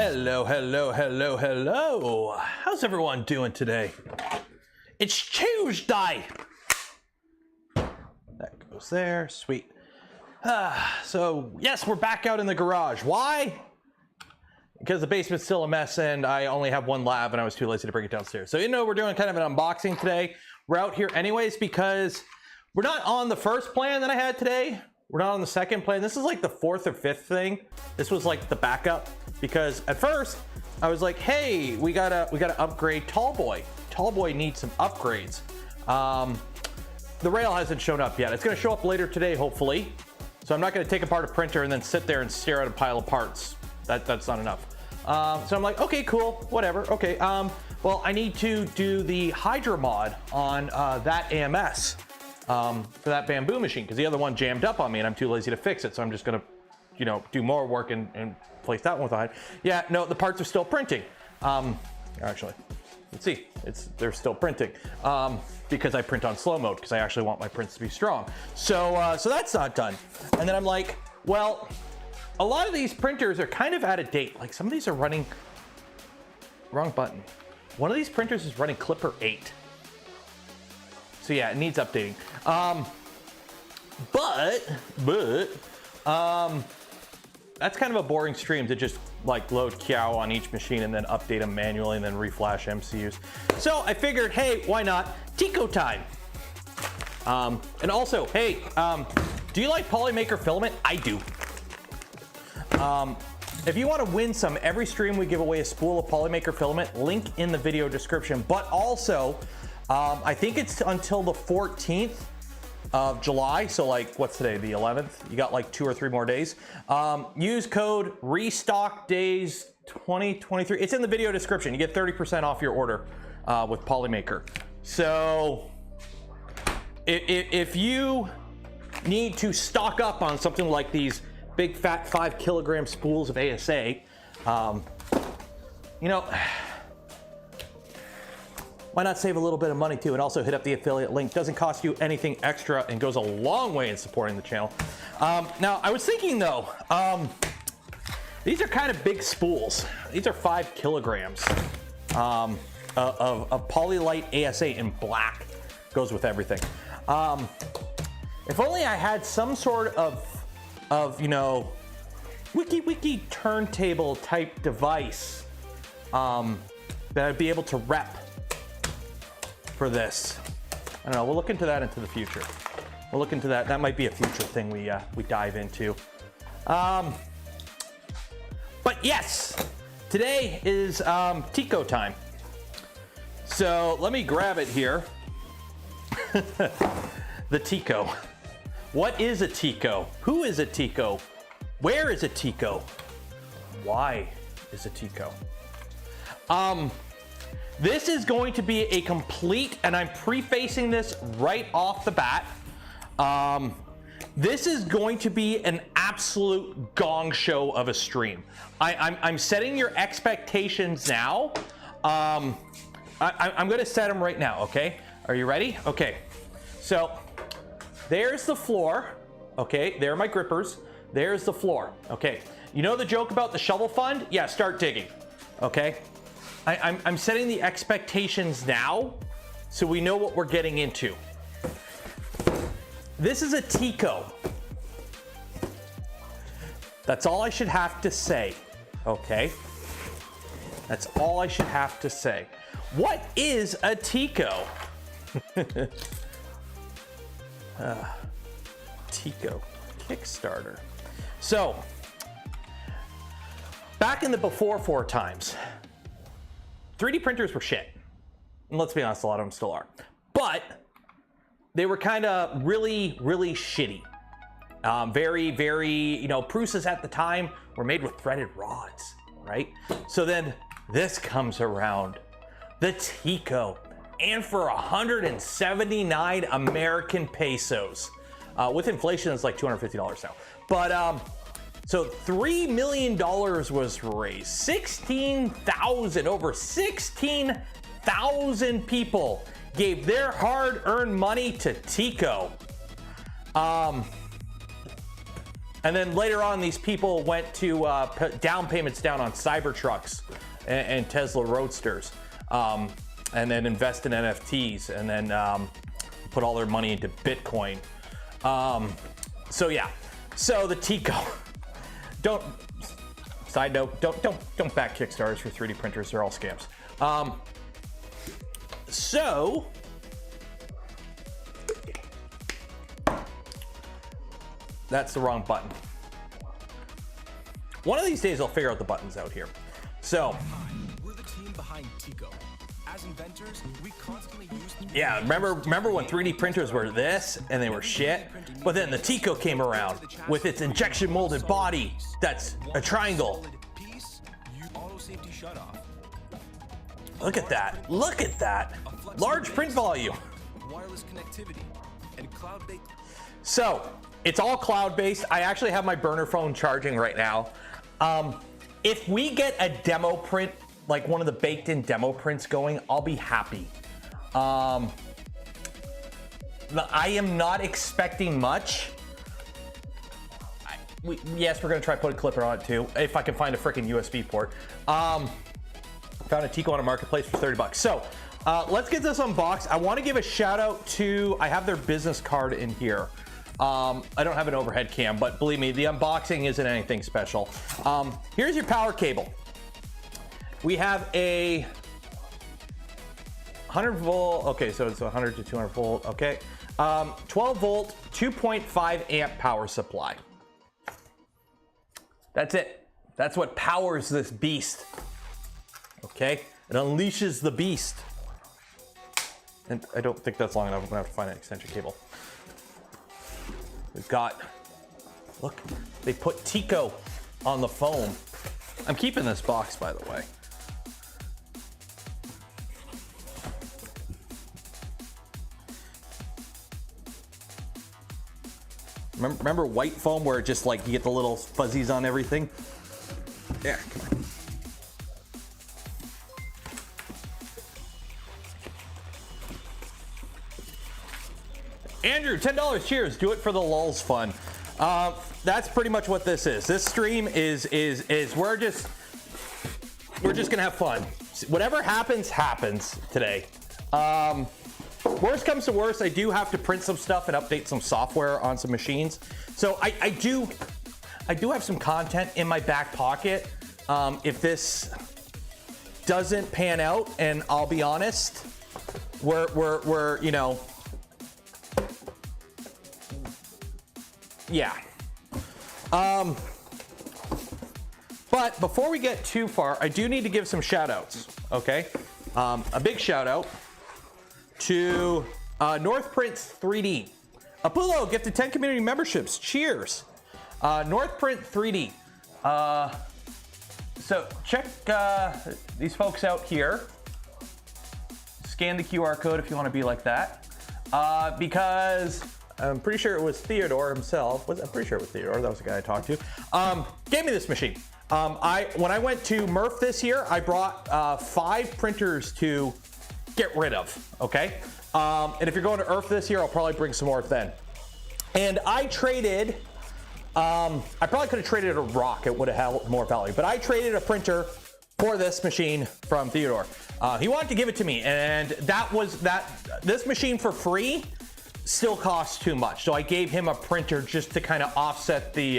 Hello, hello, hello, hello. How's everyone doing today? It's Tuesday. That goes there, sweet. So yes, we're back out in the garage. Why? Because the basement's still a mess and I only have one lab and I was too lazy to bring it downstairs. So you know we're doing kind of an unboxing today. We're out here anyways because we're not on the first plan that I had today. We're not on the second plan. This is like the fourth or fifth thing. This was like the backup because at first I was like, hey, we gotta upgrade Tallboy. Tallboy needs some upgrades. The rail hasn't shown up yet. It's gonna show up later today, hopefully. So I'm not gonna take apart a printer and then sit there and stare at a pile of parts. That's not enough. So I'm like, okay, cool, whatever. Okay, well, I need to do the Hydra mod on that AMS for that bamboo machine because the other one jammed up on me and I'm too lazy to fix it. So I'm just gonna, you know, do more work and place that one with the Hydra. Yeah, no, the parts are still printing. Actually, let's see, they're still printing because I print on slow mode because I actually want my prints to be strong. So that's not done. And then I'm like, well, a lot of these printers are kind of out of date. Like some of these are running, wrong button. One of these printers is running Clipper 8. So yeah, it needs updating. That's kind of a boring stream to just like load Kiao on each machine and then update them manually and then reflash MCUs. So I figured, hey, why not? Tiko time. And also, hey, do you like Polymaker filament? I do. If you want to win some, every stream we give away a spool of Polymaker filament, link in the video description. But also, I think it's until the 14th of July. So like, what's today, the 11th? You got like 2 or 3 more days. Use code RESTOCKDAYS 2023. It's in the video description. You get 30% off your order with Polymaker. So if you need to stock up on something like these big fat 5 kilogram spools of ASA, you know, why not save a little bit of money too and also hit up the affiliate link. Doesn't cost you anything extra and goes a long way in supporting the channel. Now I was thinking though, these are kind of big spools. These are 5 kilograms of Polylite ASA in black. Goes with everything. If only I had some sort of you know, wiki turntable type device that I'd be able to rep for this. I don't know, we'll look into that into the future. We'll look into that. That might be a future thing we dive into. But yes, today is Tiko time. So let me grab it here. The Tiko. What is a Tiko? Who is a Tiko? Where is a Tiko? Why is a Tiko? This is going to be a complete, and I'm prefacing this right off the bat. This is going to be an absolute gong show of a stream. I'm setting your expectations now. I'm going to set them right now, okay? Are you ready? Okay. So there's the floor. Okay, there are my grippers. There's the floor. Okay, you know the joke about the shovel fund? Yeah, start digging. Okay, I'm setting the expectations now so we know what we're getting into. This is a Tiko. That's all I should have to say. Okay, that's all I should have to say. What is a Tiko? Tiko Kickstarter. So back in the before 4 times, 3D printers were shit. And let's be honest, a lot of them still are. But they were kind of really shitty. Very, you know, Prusa's at the time were made with threaded rods, right? So then this comes around, the Tiko. And for 179 American pesos. With inflation, it's like $250 now. But so $3 million was raised. Over 16,000 people gave their hard-earned money to Tiko. And then later on, these people went to put down payments down on Cybertrucks and Tesla Roadsters, and then invest in NFTs, and then put all their money into Bitcoin. So yeah, so the Tiko. Side note, don't back Kickstarters for 3D printers. They're all scams. So that's the wrong button. One of these days I'll figure out the buttons out here. So we're the team behind Tiko. As inventors, we constantly use yeah, remember when 3D printers were this and they were shit? But then the Tiko came around with its injection molded body that's a triangle. Look at that. Look at that. Large print volume. Wireless connectivity and cloud-based. So it's all cloud-based. I actually have my burner phone charging right now. If we get a demo print, like one of the baked-in demo prints going, I'll be happy. I am not expecting much. Yes, we're gonna try to put a clipper on it too, if I can find a freaking USB port. Found a Tiko on a marketplace for 30 bucks. So let's get this unboxed. I want to give a shout out to, I have their business card in here. I don't have an overhead cam, but believe me, the unboxing isn't anything special. Here's your power cable. We have a 100 volt, okay, so it's 100 to 200 volt, okay. 12 volt, 2.5 amp power supply. That's it. That's what powers this beast. Okay, it unleashes the beast. And I don't think that's long enough. I'm gonna have to find an extension cable. We've got, look, they put Tiko on the foam. I'm keeping this box, by the way. Remember white foam where it just like you get the little fuzzies on everything? Yeah, come on. Andrew, $10, cheers. Do it for the lulz fun. That's pretty much what this is. This stream is we're just gonna have fun. Whatever happens today. Worst comes to worst, I do have to print some stuff and update some software on some machines. So I do have some content in my back pocket. If this doesn't pan out, and I'll be honest, we're you know. Yeah. But before we get too far, I do need to give some shout outs, okay? A big shout out to Northprint 3D. Apollo gifted 10 community memberships. Cheers. Northprint 3D. So check these folks out here. Scan the QR code if you want to be like that. Because I'm pretty sure it was Theodore himself. I'm pretty sure it was Theodore. That was the guy I talked to. Gave me this machine. When I went to Murph this year, I brought 5 printers to get rid of. Okay. And if you're going to Earth this year, I'll probably bring some more then. And I traded. I probably could have traded a rock. It would have held more value. But I traded a printer for this machine from Theodore. He wanted to give it to me, and this machine for free still costs too much. So I gave him a printer just to kind of offset the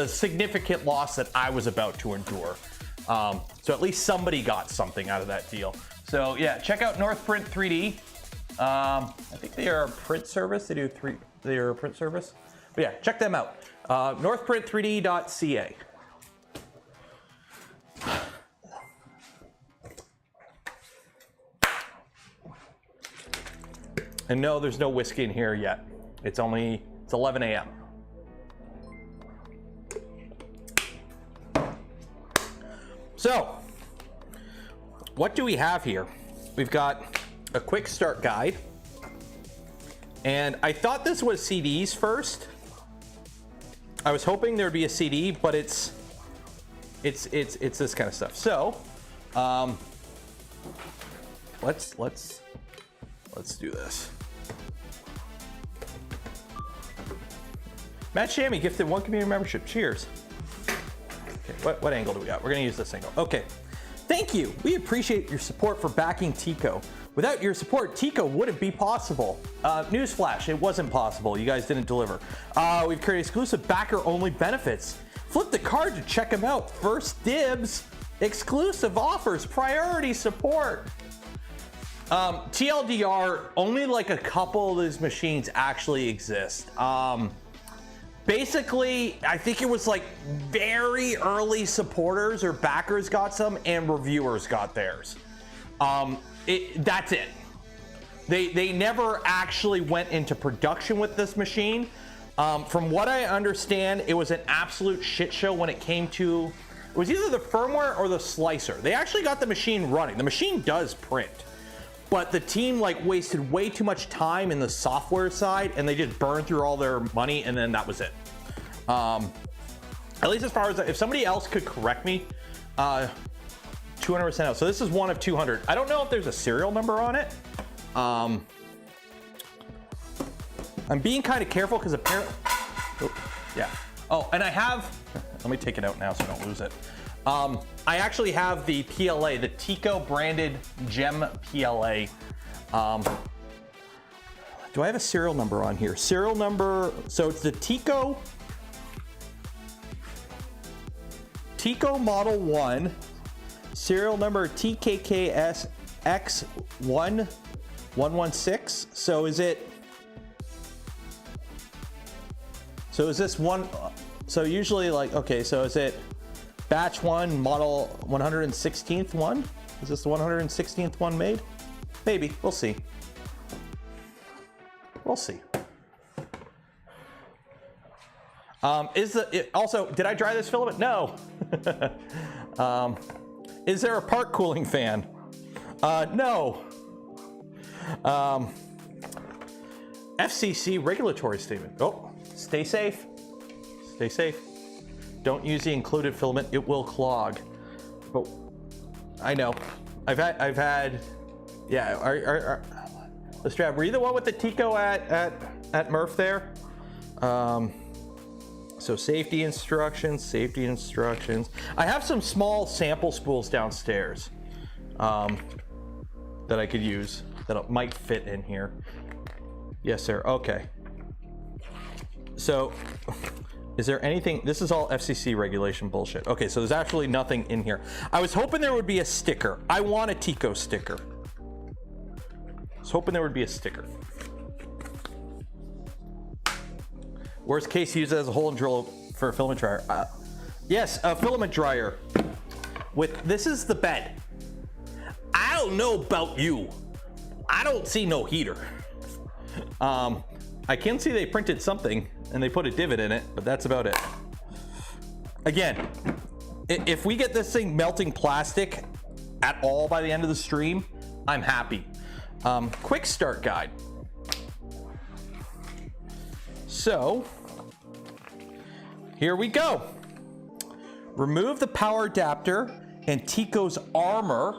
significant loss that I was about to endure. So at least somebody got something out of that deal. So yeah, check out Northprint 3D. I think they are a print service. They are a print service. But yeah, check them out. Northprint3d.ca. And no, there's no whiskey in here yet. It's 11 a.m. So, what do we have here? We've got a quick start guide. And I thought this was CDs first. I was hoping there'd be a CD, but it's this kind of stuff. So, let's do this. Matt Shammy gifted 1 community membership. Cheers. Okay, what angle do we got? We're gonna use this angle. Okay. Thank you. We appreciate your support for backing Tiko. Without your support, Tiko wouldn't be possible. Newsflash, it wasn't possible. You guys didn't deliver. We've created exclusive backer-only benefits. Flip the card to check them out. First dibs, exclusive offers, priority support. TLDR, only like a couple of these machines actually exist. Basically, I think it was like very early supporters or backers got some and reviewers got theirs. That's it. They never actually went into production with this machine. From what I understand, it was an absolute shit show when it came to, it was either the firmware or the slicer. They actually got the machine running. The machine does print, but the team like wasted way too much time in the software side and they just burned through all their money and then that was it. At least as far as, if somebody else could correct me, 200% out. So this is one of 200. I don't know if there's a serial number on it. I'm being kind of careful because apparently, yeah. Oh, and I have, let me take it out now so I don't lose it. I actually have the PLA, the Tiko branded gem PLA. Do I have a serial number on here? Serial number, so it's the Tiko Model 1, serial number TKKS X1116. So is this one? So usually like, okay, so is it batch 1, model 116th one? Is this the 116th one made? Maybe, we'll see. We'll see. Also, did I dry this filament? No. Is there a part cooling fan? No. FCC regulatory statement. Oh, stay safe. Stay safe. Don't use the included filament, it will clog. But I know. I've had, yeah, let's try. Were you the one with the Tiko at Murph there? So safety instructions. I have some small sample spools downstairs that I could use that might fit in here. Yes, sir. Okay. So is there anything? This is all FCC regulation bullshit. Okay, so there's actually nothing in here. I was hoping there would be a sticker. I want a Tiko sticker. I was hoping there would be a sticker. Worst case, use it as a hole and drill for a filament dryer. Yes, a filament dryer. This is the bed. I don't know about you. I don't see no heater. I can see they printed something and they put a divot in it, but that's about it. Again, if we get this thing melting plastic at all by the end of the stream, I'm happy. Quick start guide. So here we go. Remove the power adapter and Tiko's armor.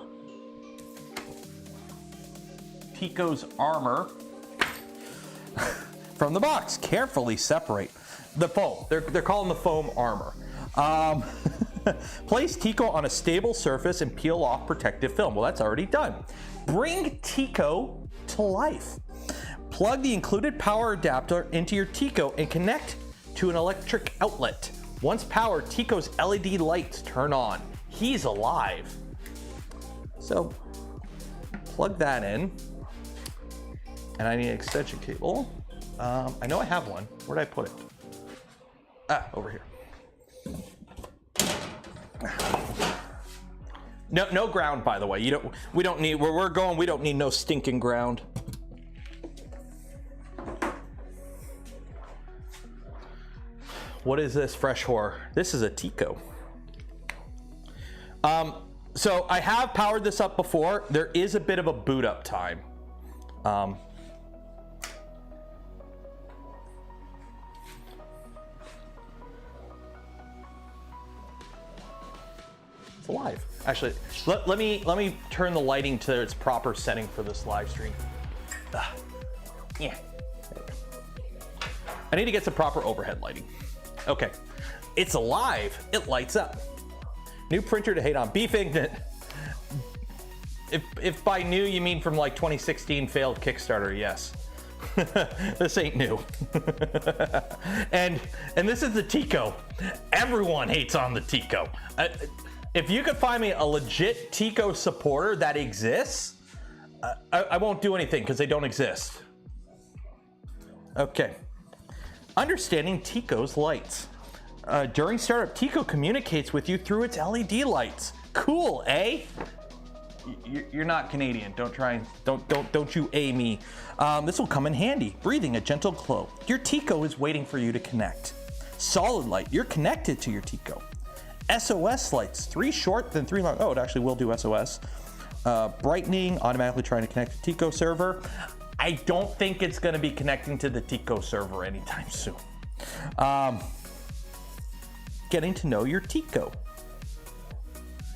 From the box. Carefully separate the foam. They're calling the foam armor. Place Tiko on a stable surface and peel off protective film. Well, that's already done. Bring Tiko to life. Plug the included power adapter into your Tiko and connect to an electric outlet. Once powered, Tiko's LED lights turn on. He's alive. So plug that in. And I need an extension cable. I know I have one. Where'd I put it? Ah, over here. No ground, by the way. We don't need, where we're going, we don't need no stinking ground. What is this fresh whore? This is a Tiko. So I have powered this up before. There is a bit of a boot up time. It's alive. Actually, let me turn the lighting to its proper setting for this live stream. Yeah. I need to get some proper overhead lighting. Okay, it's alive. It lights up. New printer to hate on. Beef ignorant. If by new you mean from like 2016 failed Kickstarter, yes. This ain't new. and this is the Tiko. Everyone hates on the Tiko. If you could find me a legit Tiko supporter that exists, I won't do anything because they don't exist. Okay. Understanding Tiko's lights. During startup, Tiko communicates with you through its LED lights. Cool, eh? You're not Canadian. Don't try. Don't you A me. This will come in handy. Breathing a gentle glow. Your Tiko is waiting for you to connect. Solid light. You're connected to your Tiko. SOS lights. 3 short, then 3 long. Oh, it actually will do SOS. Brightening. Automatically trying to connect to Tiko server. I don't think it's going to be connecting to the Tiko server anytime soon. Getting to know your Tiko.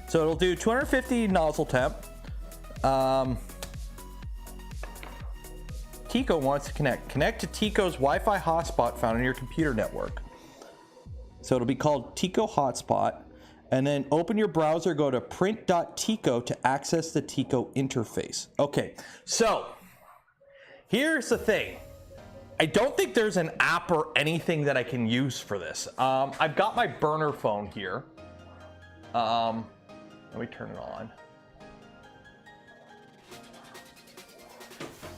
So it'll do 250 nozzle temp. Tiko wants to connect. Connect to Tiko's Wi-Fi hotspot found in your computer network. So it'll be called Tiko hotspot. And then open your browser, go to print.tiko to access the Tiko interface. Okay, so here's the thing. I don't think there's an app or anything that I can use for this. I've got my burner phone here. Let me turn it on.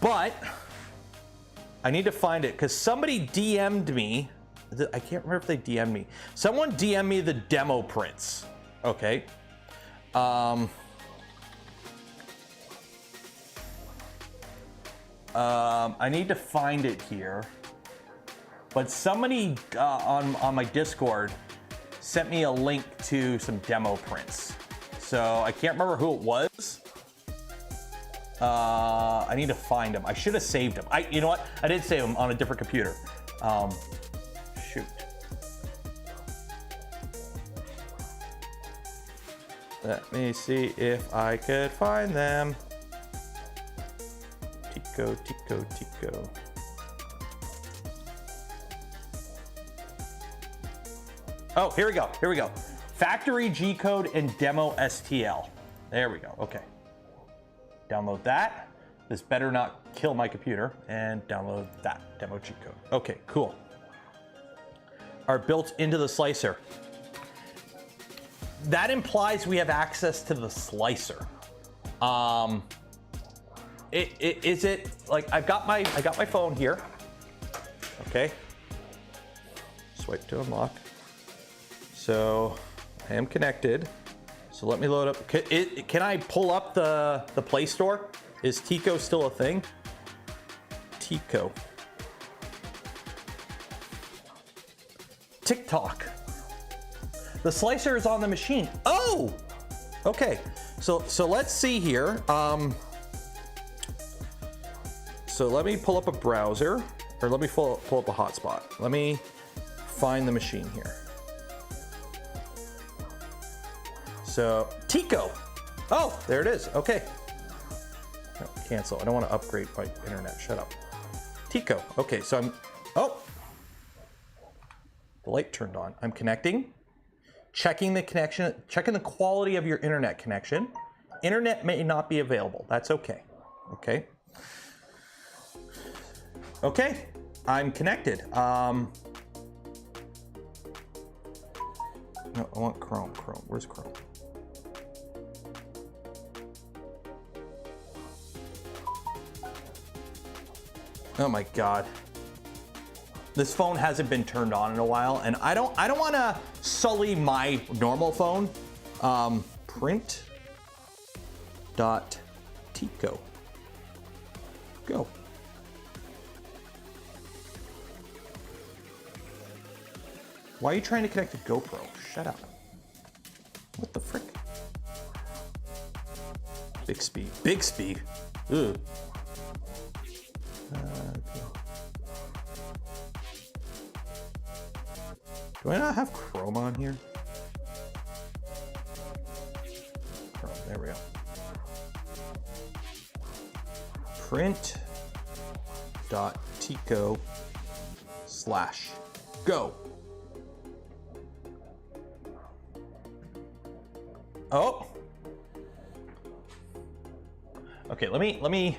But I need to find it because somebody DM'd me. I can't remember if they DM'd me. Someone DM'd me the demo prints. Okay. I need to find it here. But somebody on my Discord sent me a link to some demo prints. So I can't remember who it was. I need to find them. I should have saved them. You know what? I did save them on a different computer. Shoot. Let me see if I could find them. Tiko, Tiko, Tiko. Oh, here we go. Here we go. Factory G code and demo STL. There we go. Okay. Download that. This better not kill my computer. And download that demo G code. Okay, cool. Are built into the slicer. That implies we have access to the slicer. Is it like I got my phone here? Okay. Swipe to unlock. So I am connected. So let me load up. Can I pull up the Play Store? Is Tiko still a thing? Tiko. TikTok. The slicer is on the machine. Oh, okay. So let's see here. So let me pull up a browser, or let me pull up a hotspot. Let me find the machine here. So Tiko. Oh, there it is. Okay. No, cancel. I don't want to upgrade my internet. Shut up. Tiko. Okay, so I'm. Oh. The light turned on. I'm connecting. Checking the connection. Checking the quality of your internet connection. Internet may not be available. That's okay. Okay. Okay. I'm connected. No, I want Chrome. Chrome. Where's Chrome? Oh my God. This phone hasn't been turned on in a while, and I don't want to sully my normal phone. Print.tiko. Go. Why are you trying to connect to GoPro? Shut up. What the frick? Big speed. Big speed. Ugh. Do I not have Chrome on here? Chrome, there we go. Print.tiko/. slash go. Oh. Okay, let me.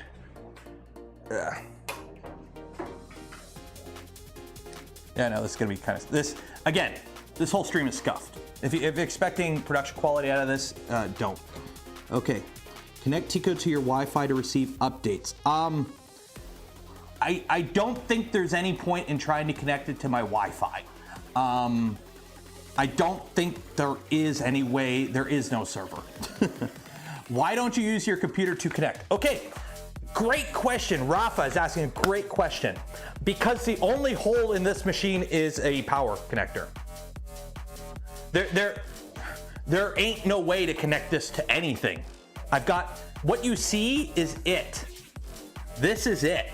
Yeah, no, this is gonna be kind of this again. This whole stream is scuffed. If you're expecting production quality out of this, don't. Okay, connect Tiko to your Wi-Fi to receive updates. I don't think there's any point in trying to connect it to my Wi-Fi. I don't think there is any way. There is no server. Why don't you use your computer to connect? Okay, great question. Rafa is asking a great question. Because the only hole in this machine is a power connector. There ain't no way to connect this to anything. I've got, what you see is it. This is it.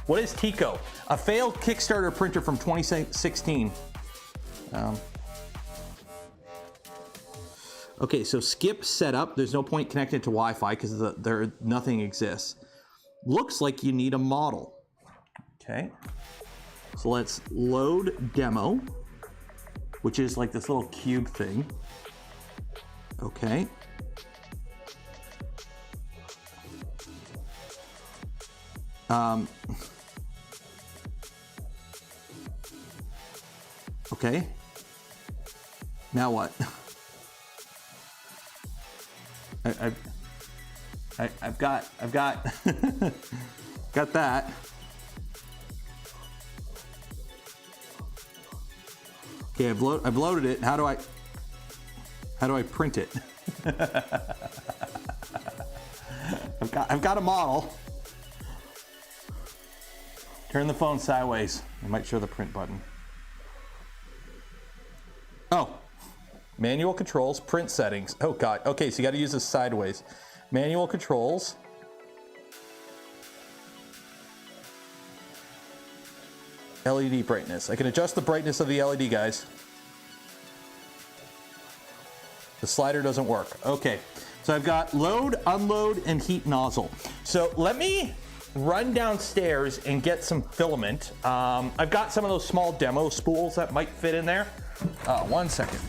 What is Tiko? A failed Kickstarter printer from 2016. Okay, so skip setup. There's no point connected to Wi-Fi because nothing exists. Looks like you need a model. Okay, so let's load demo, which is like this little cube thing. Okay. Okay. Now what? I've got got that. Okay, I've loaded it. How do I print it? I've got a model. Turn the phone sideways. I might show the print button. Oh, manual controls, print settings. Oh God. Okay, so you got to use this sideways. Manual controls. LED brightness. I can adjust the brightness of the LED, guys. The slider doesn't work. Okay, so I've got load, unload, and heat nozzle. So let me run downstairs and get some filament. I've got some of those small demo spools that might fit in there. 1 second.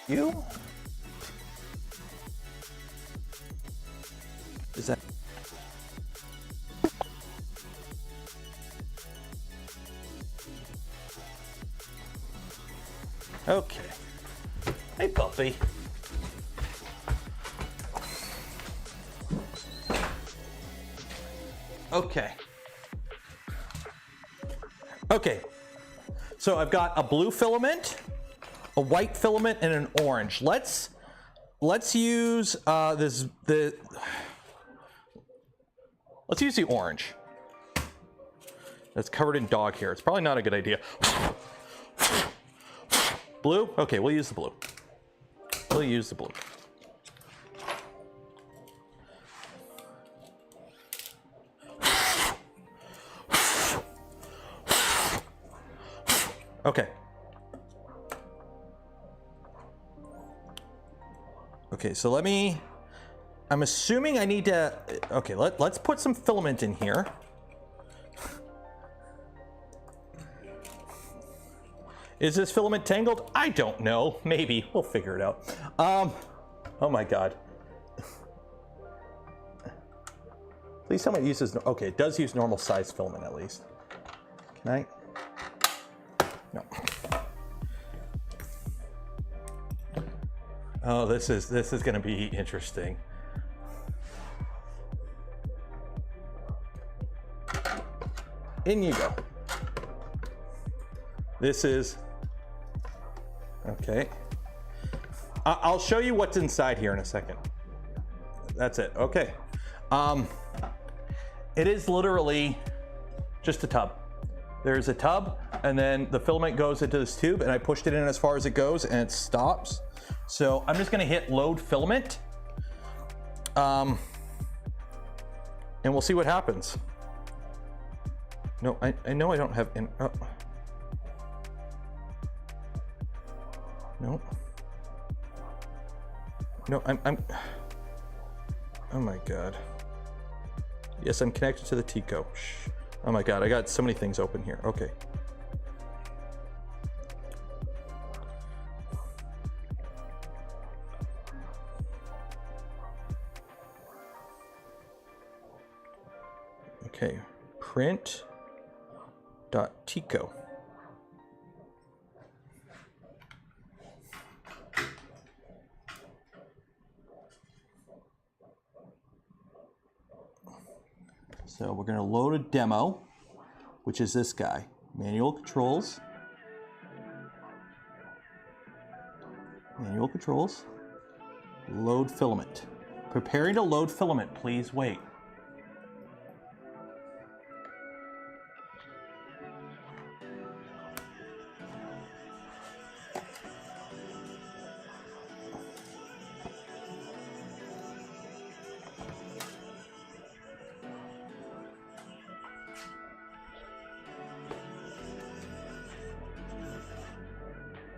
You? Is that? Okay. Hey, puppy. Okay. Okay. So I've got a blue filament, a white filament, and an orange. Let's use let's use the orange. That's covered in dog hair. It's probably not a good idea. Blue? Okay, we'll use the blue. We'll use the blue. Okay. Okay, so I'm assuming I need to, okay, let's put some filament in here. Is this filament tangled? I don't know. Maybe. We'll figure it out. Oh my God. Please tell me it uses, okay, it does use normal size filament at least. Can I? No. Oh, this is going to be interesting. In you go. This is, okay. I'll show you what's inside here in a second. That's it, okay. It is literally just a tub. There's a tub, and then the filament goes into this tube, and I pushed it in as far as it goes, and it stops. So I'm just gonna hit load filament, and we'll see what happens. No, I know I don't have, no. No, I'm. Oh my god. Yes, I'm connected to the Tiko. Shh. Oh my god, I got so many things open here. Okay. Okay, print.tiko. So we're going to load a demo, which is this guy. Manual controls. Manual controls. Load filament. Preparing to load filament, please wait.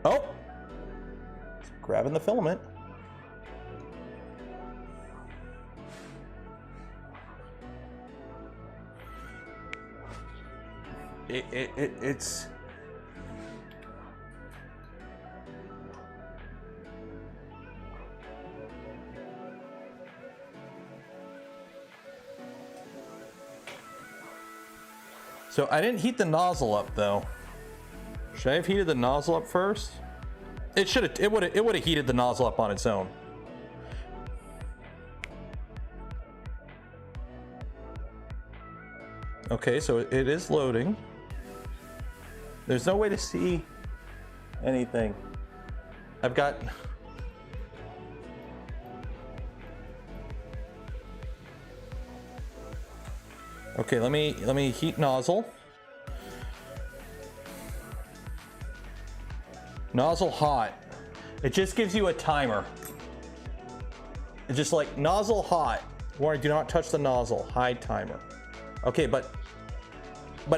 Oh, grabbing the filament. It's so I didn't heat the nozzle up though. Should I have heated the nozzle up first? It would have heated the nozzle up on its own. Okay, so it is loading. There's no way to see anything. I've got okay, let me heat nozzle. Nozzle hot. It just gives you a timer. It's just like nozzle hot. Warning, do not touch the nozzle. Hide timer. Okay, but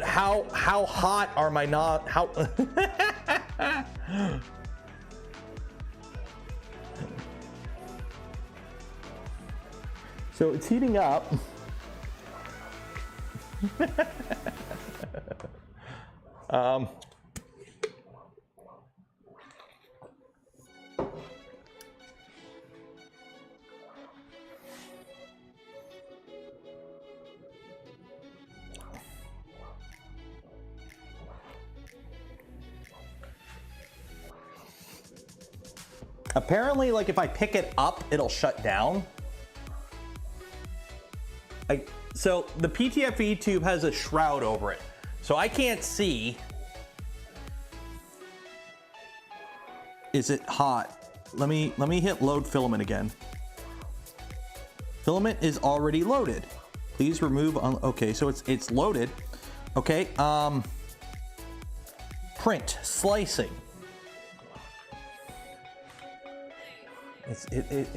how hot are my how So it's heating up. Apparently, like if I pick it up, it'll shut down. So the PTFE tube has a shroud over it, so I can't see. Is it hot? Let me hit load filament again. Filament is already loaded. Please remove. Okay, so it's loaded. Okay. Print slicing. It's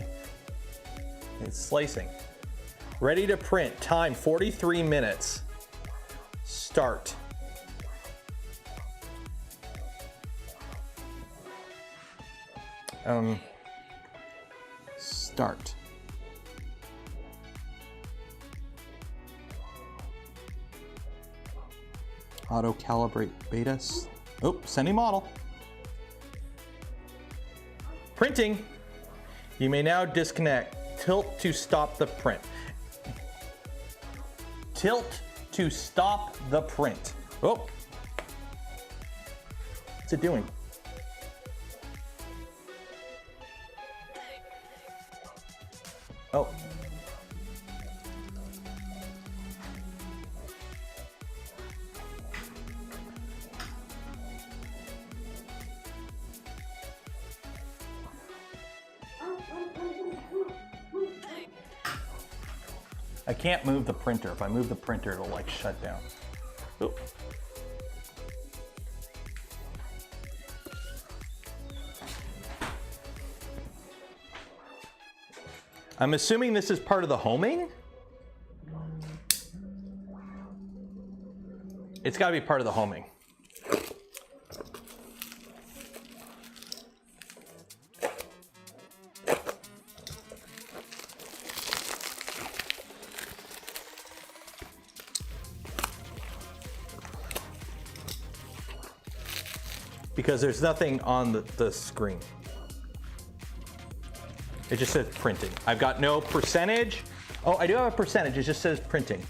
slicing. Ready to print. Time 43 minutes. Start. Start. Auto calibrate beta. Oh, sending model. Printing. You may now disconnect. Tilt to stop the print. Tilt to stop the print. Oh. What's it doing? Oh. I can't move the printer. If I move the printer, it'll like shut down. Oop. I'm assuming this is part of the homing. It's got to be part of the homing. because there's nothing on the screen. It just says printing. I've got no percentage. Oh, I do have a percentage. It just says printing.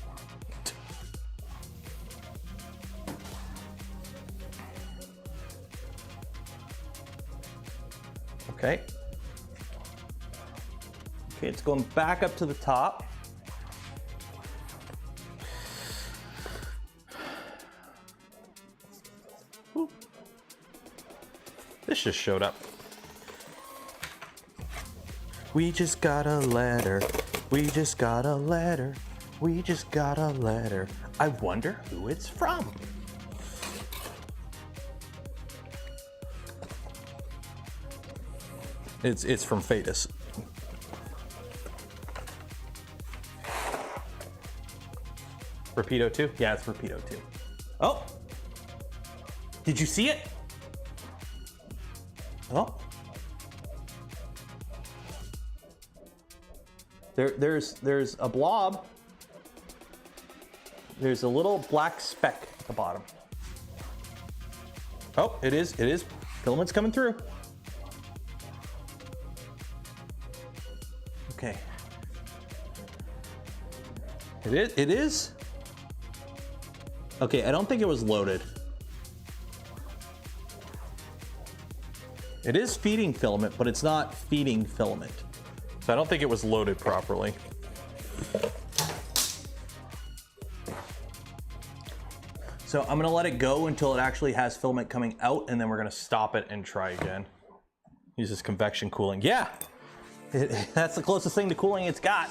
Okay. Okay, it's going back up to the top. Ooh. This just showed up. We just got a letter. We just got a letter. We just got a letter. I wonder who it's from. It's from Fetus. Rapido 2? Yeah, it's Rapido 2. Oh! Did you see it? Oh. There's a blob. There's a little black speck at the bottom. Oh, it is. Filament's coming through. Okay. It is. Okay, I don't think it was loaded. It is feeding filament, but it's not feeding filament. So I don't think it was loaded properly. So I'm gonna let it go until it actually has filament coming out, and then we're gonna stop it and try again. Use this convection cooling. Yeah, that's the closest thing to cooling it's got.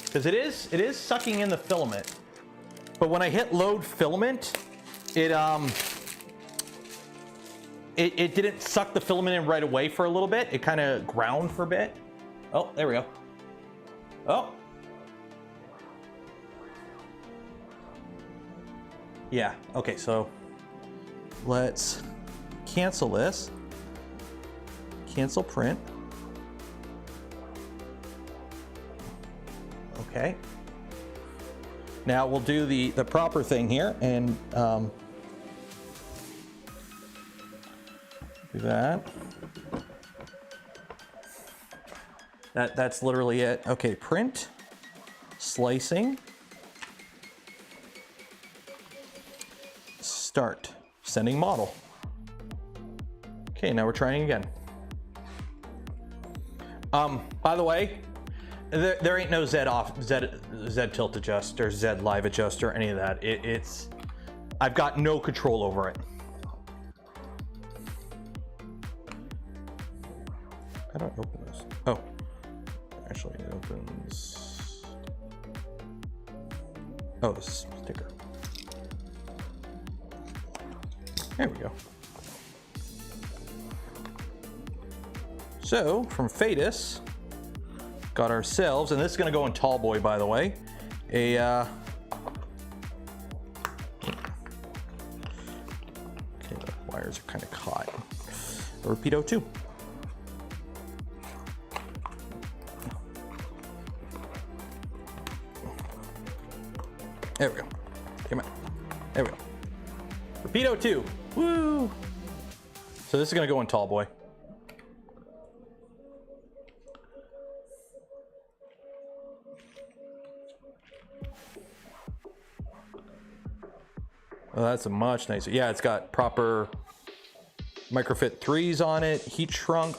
Because it is sucking in the filament, but when I hit load filament, it didn't suck the filament in right away for a little bit. It kind of ground for a bit. Oh, there we go. Oh. Yeah, okay, so let's cancel this. Cancel print. Okay. Now we'll do the proper thing here and do that. That's literally it. Okay, print, slicing, start, sending model. Okay, now we're trying again. By the way, there ain't no Z tilt adjust or Z live adjust or any of that. I've got no control over it. How do I open this? Oh, actually it opens. Oh, this is sticker. There we go. So from Fetus, got ourselves, and this is gonna go in tall boy, by the way, okay, the wires are kind of caught. A Rapido 2. There we go. Come on. There we go. Rapido 2. Woo! So this is gonna go in tall boy. Well, that's a much nicer. Yeah, it's got proper microfit 3s on it, heat shrunk.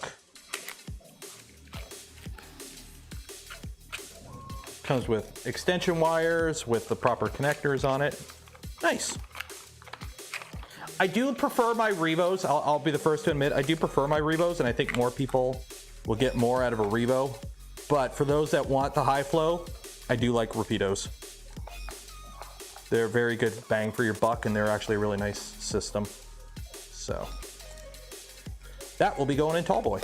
Comes with extension wires with the proper connectors on it. Nice. I do prefer my Revos. I'll be the first to admit, I do prefer my Revos, and I think more people will get more out of a Revo. But for those that want the high flow, I do like Rapidos. They're very good bang for your buck, and they're actually a really nice system. So that will be going in tall boy.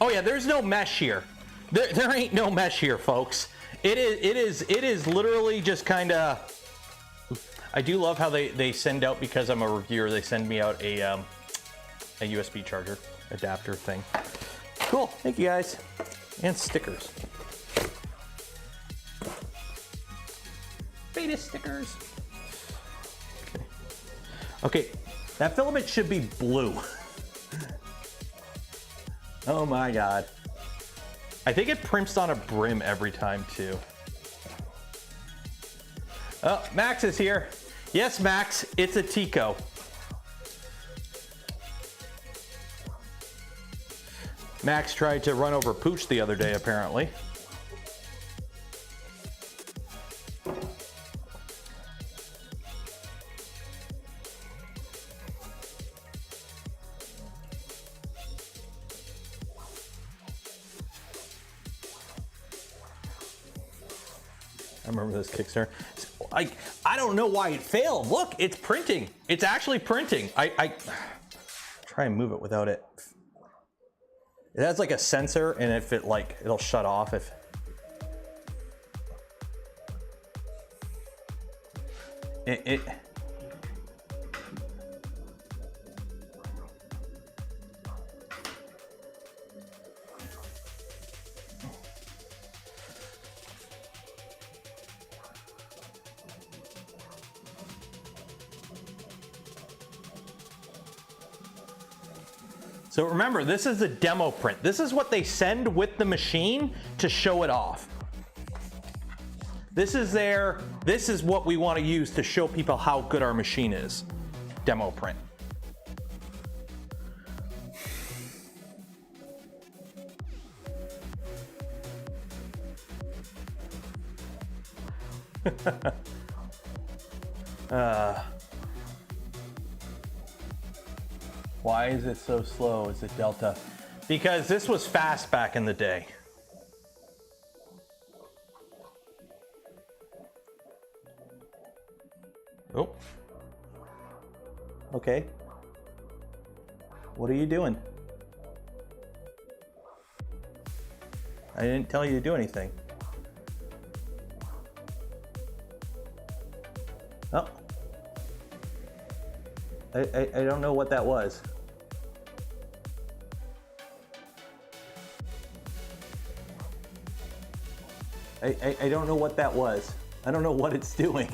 Oh yeah, there's no mesh here. There ain't no mesh here, folks. It is literally just kind of I do love how they send out, because I'm a reviewer, they send me out a USB charger adapter thing. Cool, thank you guys. And stickers. Beta stickers. Okay, that filament should be blue. Oh my God. I think it prints on a brim every time too. Oh, Max is here. Yes, Max, it's a Tiko. Max tried to run over Pooch the other day, apparently. I remember this Kickstarter. I don't know why it failed. Look, it's printing. It's actually printing. I try and move it without it. It has like a sensor, and if it it'll shut off if. It So remember, this is a demo print. This is what they send with the machine to show it off. This is what we want to use to show people how good our machine is. Demo print. Why is it so slow? Is it Delta? Because this was fast back in the day. Oh. Okay. What are you doing? I didn't tell you to do anything. Oh. I don't know what that was. I don't know what that was. I don't know what it's doing.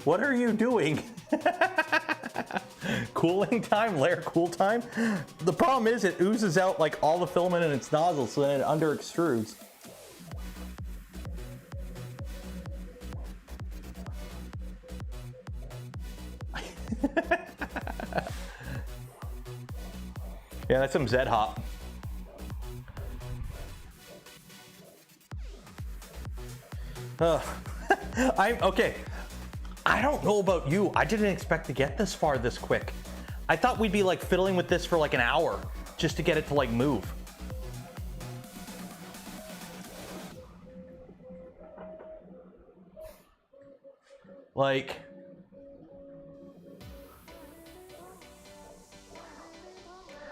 What are you doing? Cooling time, layer cool time. The problem is it oozes out like all the filament in its nozzle, so then it under extrudes. Yeah, that's some Zed hop. I'm okay. I don't know about you. I didn't expect to get this far this quick. I thought we'd be like fiddling with this for like an hour just to get it to like move. Like,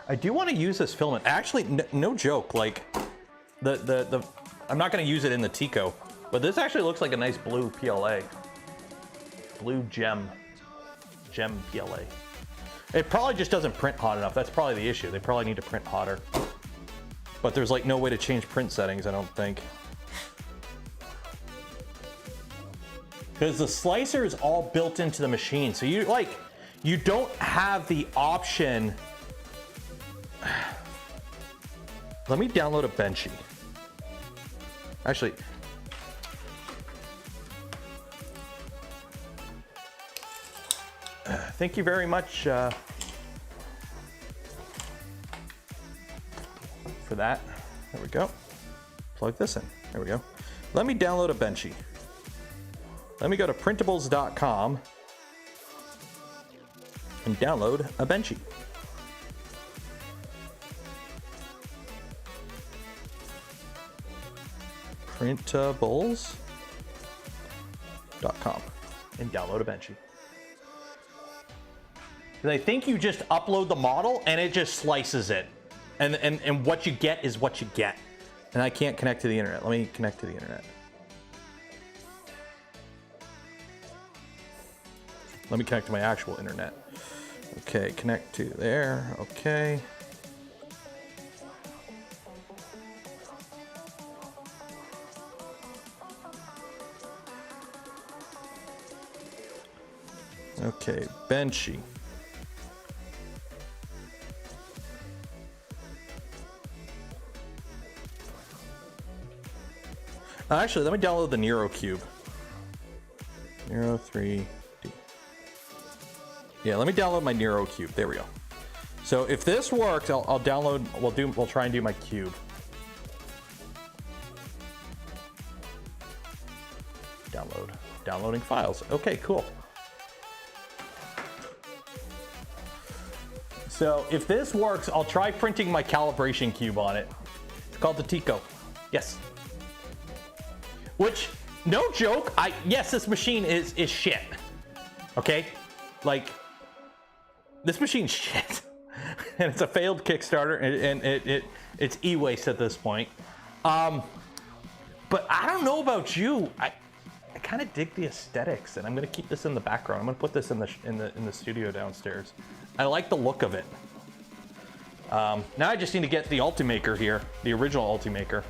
I do want to use this filament. Actually, no joke. Like, I'm not going to use it in the Tiko, but this actually looks like a nice blue PLA. Blue gem PLA. It probably just doesn't print hot enough. That's probably the issue. They probably need to print hotter. But there's like no way to change print settings, I don't think. Because the slicer is all built into the machine. So you don't have the option. Let me download a Benchy. Actually, thank you very much for that. There we go. Plug this in. There we go. Let me download a Benchy. Let me go to printables.com and download a Benchy. Printables.com and download a Benchy. I think you just upload the model and it just slices it. And what you get is what you get. And I can't connect to the internet. Let me connect to the internet. Let me connect to my actual internet. Okay, connect to there. Okay. Okay, Benchy. Actually, let me download the Nero Cube. Nero 3D. Yeah, let me download my Nero Cube. There we go. So if this works, I'll download. We'll try and do my cube. Downloading files. Okay, cool. So if this works, I'll try printing my calibration cube on it. It's called the Tiko. Yes. Which, no joke, yes, this machine is shit. Okay? Like, this machine's shit. And it's a failed Kickstarter, and it's e-waste at this point. But I don't know about you. I kind of dig the aesthetics, and I'm gonna keep this in the background. I'm gonna put this in the studio downstairs. I like the look of it. Now I just need to get the Polymaker here, the original Polymaker.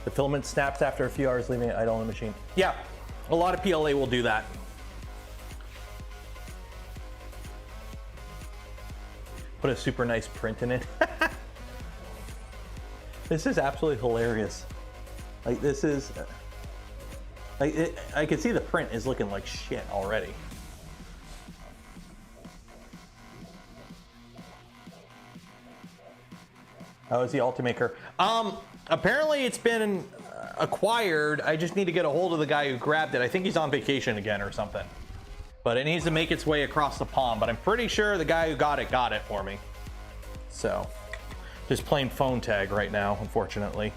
The filament snaps after a few hours, leaving it idle on the machine. Yeah, a lot of PLA will do that. Put a super nice print in it. This is absolutely hilarious. Like, this is, like, I can see the print is looking like shit already. How is the Polymaker? Apparently it's been acquired. I just need to get a hold of the guy who grabbed it. I think he's on vacation again or something. But it needs to make its way across the pond. But I'm pretty sure the guy who got it for me. So, just playing phone tag right now, unfortunately.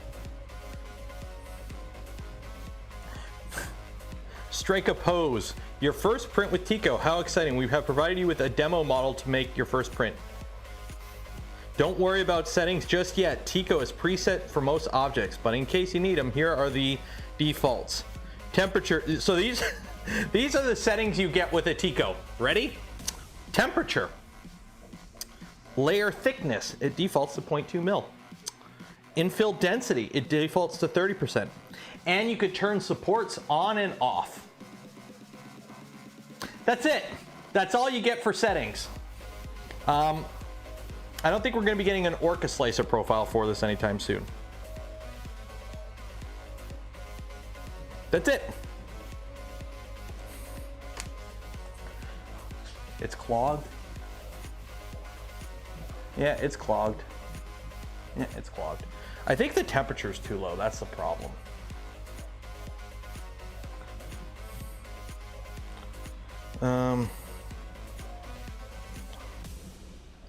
Strike a pose. Your first print with Tiko. How exciting. We have provided you with a demo model to make your first print. Don't worry about settings just yet. Tiko is preset for most objects, but in case you need them, here are the defaults. Temperature. So these are the settings you get with a Tiko. Ready? Temperature. Layer thickness. It defaults to 0.2 mil. Infill density. It defaults to 30%. And you could turn supports on and off. That's it. That's all you get for settings. I don't think we're going to be getting an Orca Slicer profile for this anytime soon. That's it. It's clogged. Yeah, it's clogged. Yeah, it's clogged. I think the temperature is too low. That's the problem.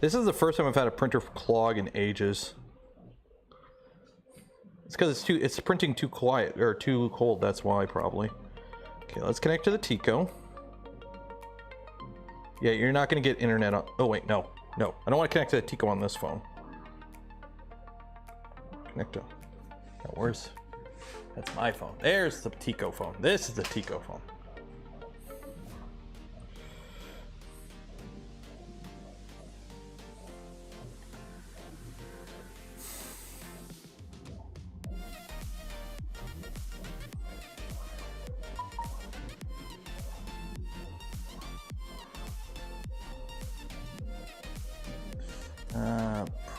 This is the first time I've had a printer clog in ages. It's because it's printing too quiet or too cold. That's why, probably. Okay, let's connect to the Tiko. Yeah, you're not going to get internet on. Oh wait, no. I don't want to connect to the Tiko on this phone. Connect to. Now, where's? That's my phone. There's the Tiko phone. This is the Tiko phone.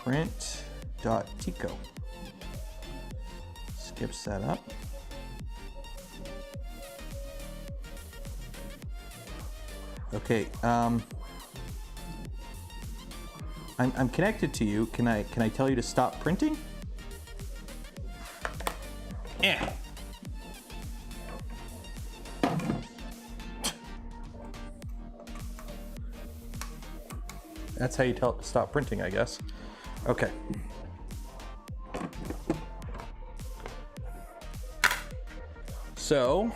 Print.tiko. Skip setup. Okay, I'm connected to you. Can I tell you to stop printing? Yeah. That's how you tell it to stop printing, I guess. Okay. So,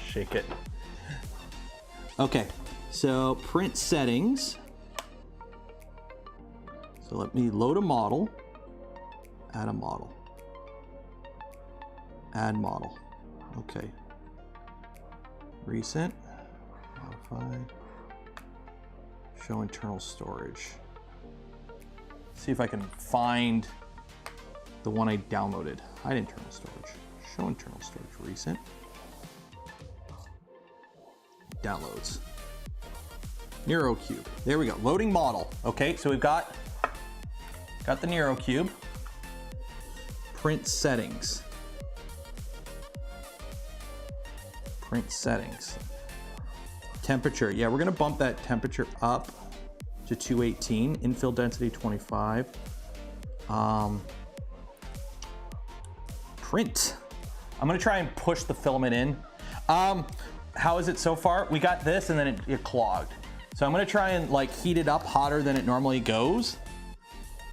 shake it. Okay, so print settings. So let me load a model, add a model, add model. Okay. Recent, modify, show internal storage. See if I can find the one I downloaded. Hide internal storage, show internal storage, recent. Downloads. Nero Cube. There we go. Loading model. Okay, so we've got the Nero Cube. Print settings. Print settings. Temperature. Yeah, we're gonna bump that temperature up to 218. Infill density 25. Print. I'm gonna try and push the filament in. How is it so far? We got this and then it clogged. So I'm gonna try and like heat it up hotter than it normally goes.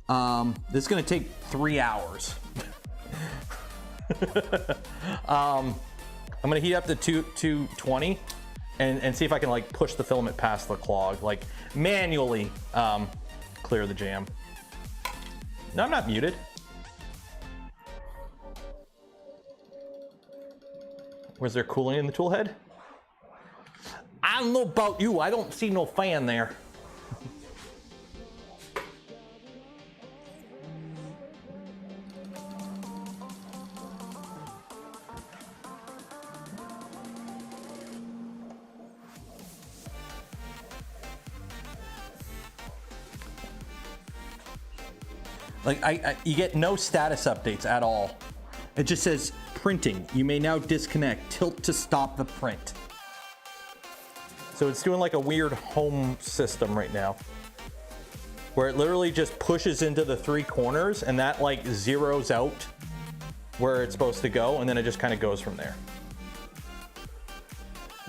This is gonna take 3 hours. I'm gonna heat up to 220 and see if I can like push the filament past the clog, like manually clear the jam. No, I'm not muted. Was there cooling in the tool head? I don't know about you, I don't see no fan there. Like you get no status updates at all. It just says printing. You may now disconnect, tilt to stop the print. So it's doing like a weird home system right now, where it literally just pushes into the 3 corners and that like zeroes out where it's supposed to go, and then it just kind of goes from there.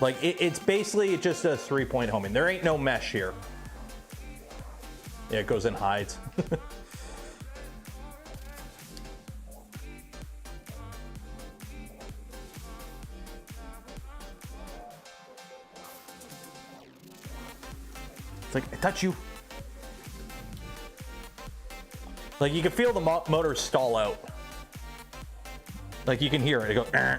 Like it's basically just a 3-point homing. There ain't no mesh here. Yeah, it goes and hides. It's like, I touch you. Like you can feel the motor stall out. Like you can hear it, it go, "Eh."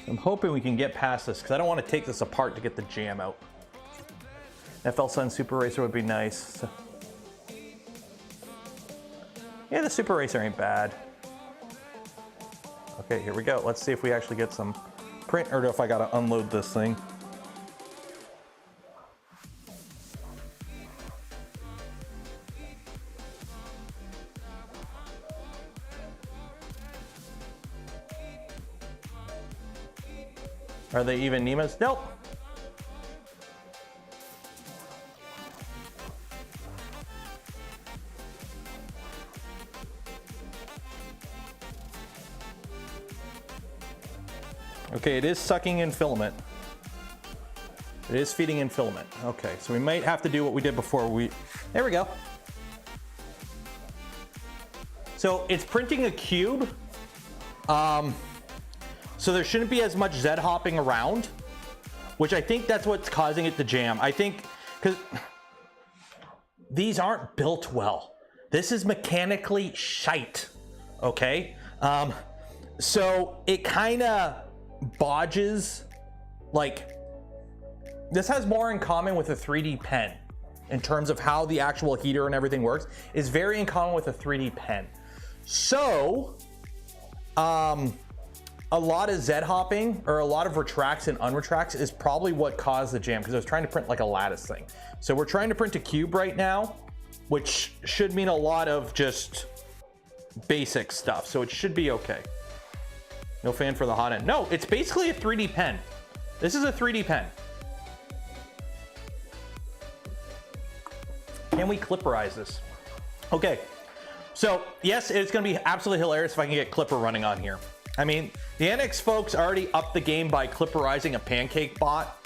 I'm hoping we can get past this because I don't want to take this apart to get the jam out. FL Sun Super Racer would be nice. So. Yeah, the Super Racer ain't bad. Okay, here we go. Let's see if we actually get some print, or if I gotta unload this thing. Are they even NEMAs? Nope. Okay, it is sucking in filament. It is feeding in filament. Okay, so we might have to do what we did before. There we go. So it's printing a cube. So there shouldn't be as much Z hopping around, which I think that's what's causing it to jam. I think, because these aren't built well. This is mechanically shite, okay? So it kind of bodges, like, this has more in common with a 3D pen in terms of how the actual heater and everything works, is very in common with a 3D pen. So, a lot of Z hopping or a lot of retracts and unretracts is probably what caused the jam, because I was trying to print like a lattice thing. So we're trying to print a cube right now, which should mean a lot of just basic stuff. So it should be okay. No fan for the hot end. No, it's basically a 3D pen. This is a 3D pen. Can we clipperize this? Okay, so yes, it's gonna be absolutely hilarious if I can get Clipper running on here. I mean, the NX folks already upped the game by clipperizing a pancake bot.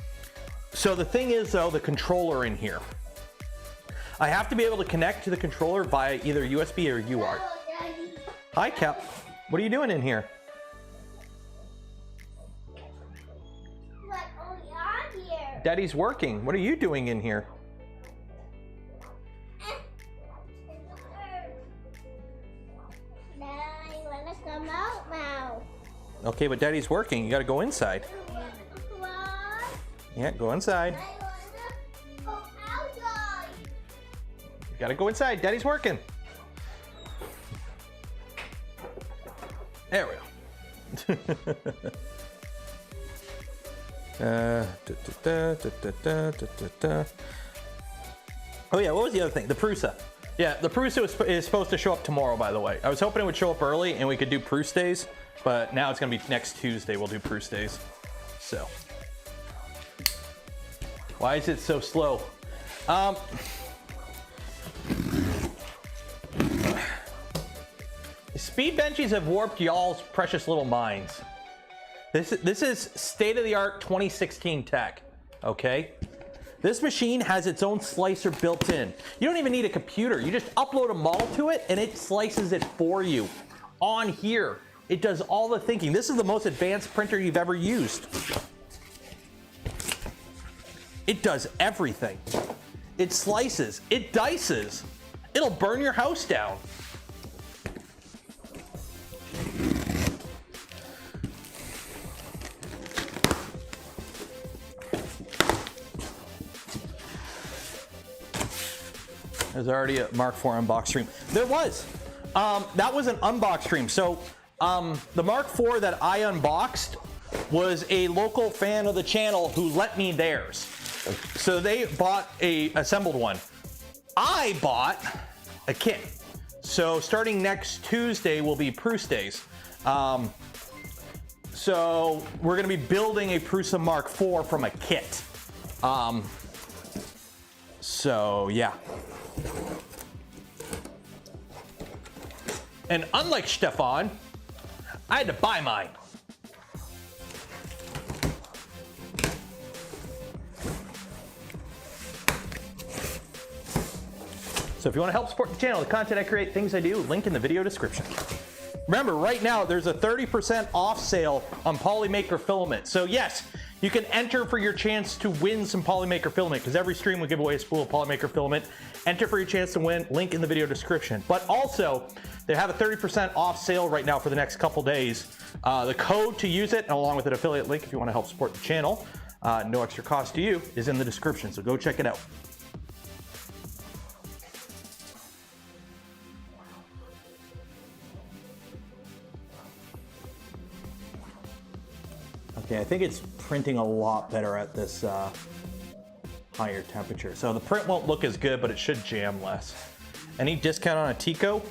So the thing is, though, the controller in here. I have to be able to connect to the controller via either USB or UART. Hi, Cap. What are you doing in here? Daddy's working. What are you doing in here? Daddy, wanna come out now? Okay, but Daddy's working. You gotta go inside. What? Yeah, go inside. I wanna go outside. You gotta go inside. Daddy's working. There we go. Oh yeah, what was the other thing? The Prusa. Yeah, the Prusa is supposed to show up tomorrow, by the way. I was hoping it would show up early and we could do Prus days, but now it's gonna be next Tuesday we'll do Prus days. So, why is it so slow? The speed benchies have warped y'all's precious little minds. This is state-of-the-art 2016 tech, okay? This machine has its own slicer built in. You don't even need a computer. You just upload a model to it and it slices it for you. On here, it does all the thinking. This is the most advanced printer you've ever used. It does everything. It slices, it dices. It'll burn your house down. There's already a Mark IV unbox stream. There was. That was an unbox stream. So the Mark IV that I unboxed was a local fan of the channel who lent me theirs. So they bought a assembled one. I bought a kit. So starting next Tuesday will be Prus days. So we're gonna be building a Prusa Mark IV from a kit. So yeah. And unlike Stefan, I had to buy mine. So if you want to help support the channel, the content I create, things I do, link in the video description. Remember, right now there's a 30% off sale on Polymaker filament. So yes, you can enter for your chance to win some Polymaker filament, because every stream we give away a spool of Polymaker filament. Enter for your chance to win, link in the video description. But also, they have a 30% off sale right now for the next couple days. The code to use it, along with an affiliate link if you want to help support the channel, no extra cost to you, is in the description, so go check it out. Okay, I think it's printing a lot better at this higher temperature. So the print won't look as good, but it should jam less. Any discount on a Tiko?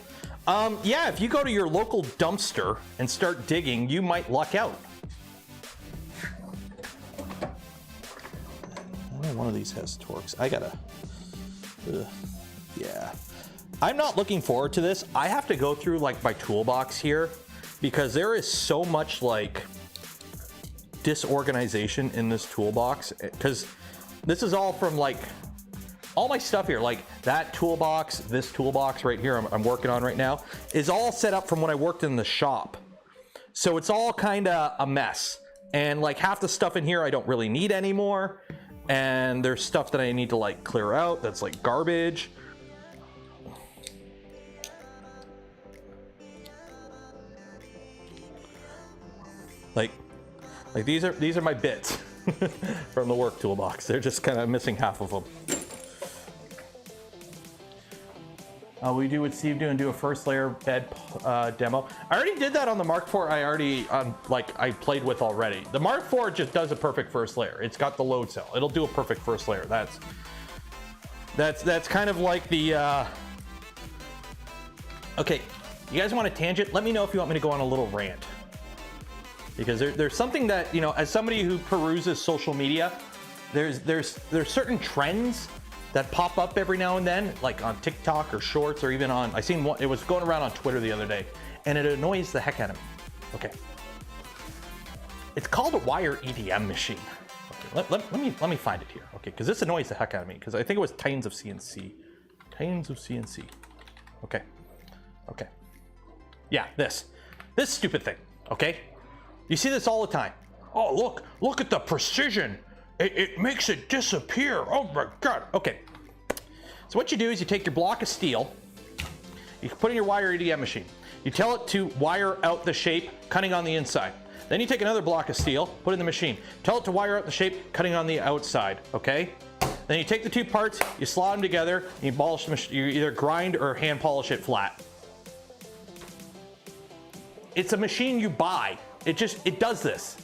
Yeah, if you go to your local dumpster and start digging, you might luck out. I know one of these has Torx. I gotta, yeah. I'm not looking forward to this. I have to go through like my toolbox here because there is so much like disorganization in this toolbox, because this is all from like all my stuff here, like that toolbox, this toolbox right here I'm working on right now, is all set up from when I worked in the shop. So it's all kind of a mess. And like half the stuff in here I don't really need anymore. And there's stuff that I need to like clear out that's like garbage. Like these are my bits from the work toolbox. They're just kind of missing half of them. We do what Steve do and do a first layer bed demo. I already did that on the Mark IV. I played with already. The Mark IV just does a perfect first layer. It's got the load cell. It'll do a perfect first layer. That's kind of like the. Okay, you guys want a tangent? Let me know if you want me to go on a little rant. Because there's something that, you know, as somebody who peruses social media, there's certain trends that pop up every now and then, like on TikTok or Shorts, or even on, I seen one, it was going around on Twitter the other day, and it annoys the heck out of me. Okay, It's called a wire EDM machine. Okay, let me find it here. Okay, because this annoys the heck out of me. Because I think it was Titans of CNC. Titans of CNC. Okay. Okay. Yeah, this stupid thing. Okay. You see this all the time. Oh, look at the precision. It makes it disappear. Oh my God. Okay. So what you do is you take your block of steel, you put in your wire EDM machine. You tell it to wire out the shape, cutting on the inside. Then you take another block of steel, put it in the machine. Tell it to wire out the shape, cutting on the outside, okay? Then you take the two parts, you slot them together, and you polish the machine. You either grind or hand polish it flat. It's a machine you buy. It does this.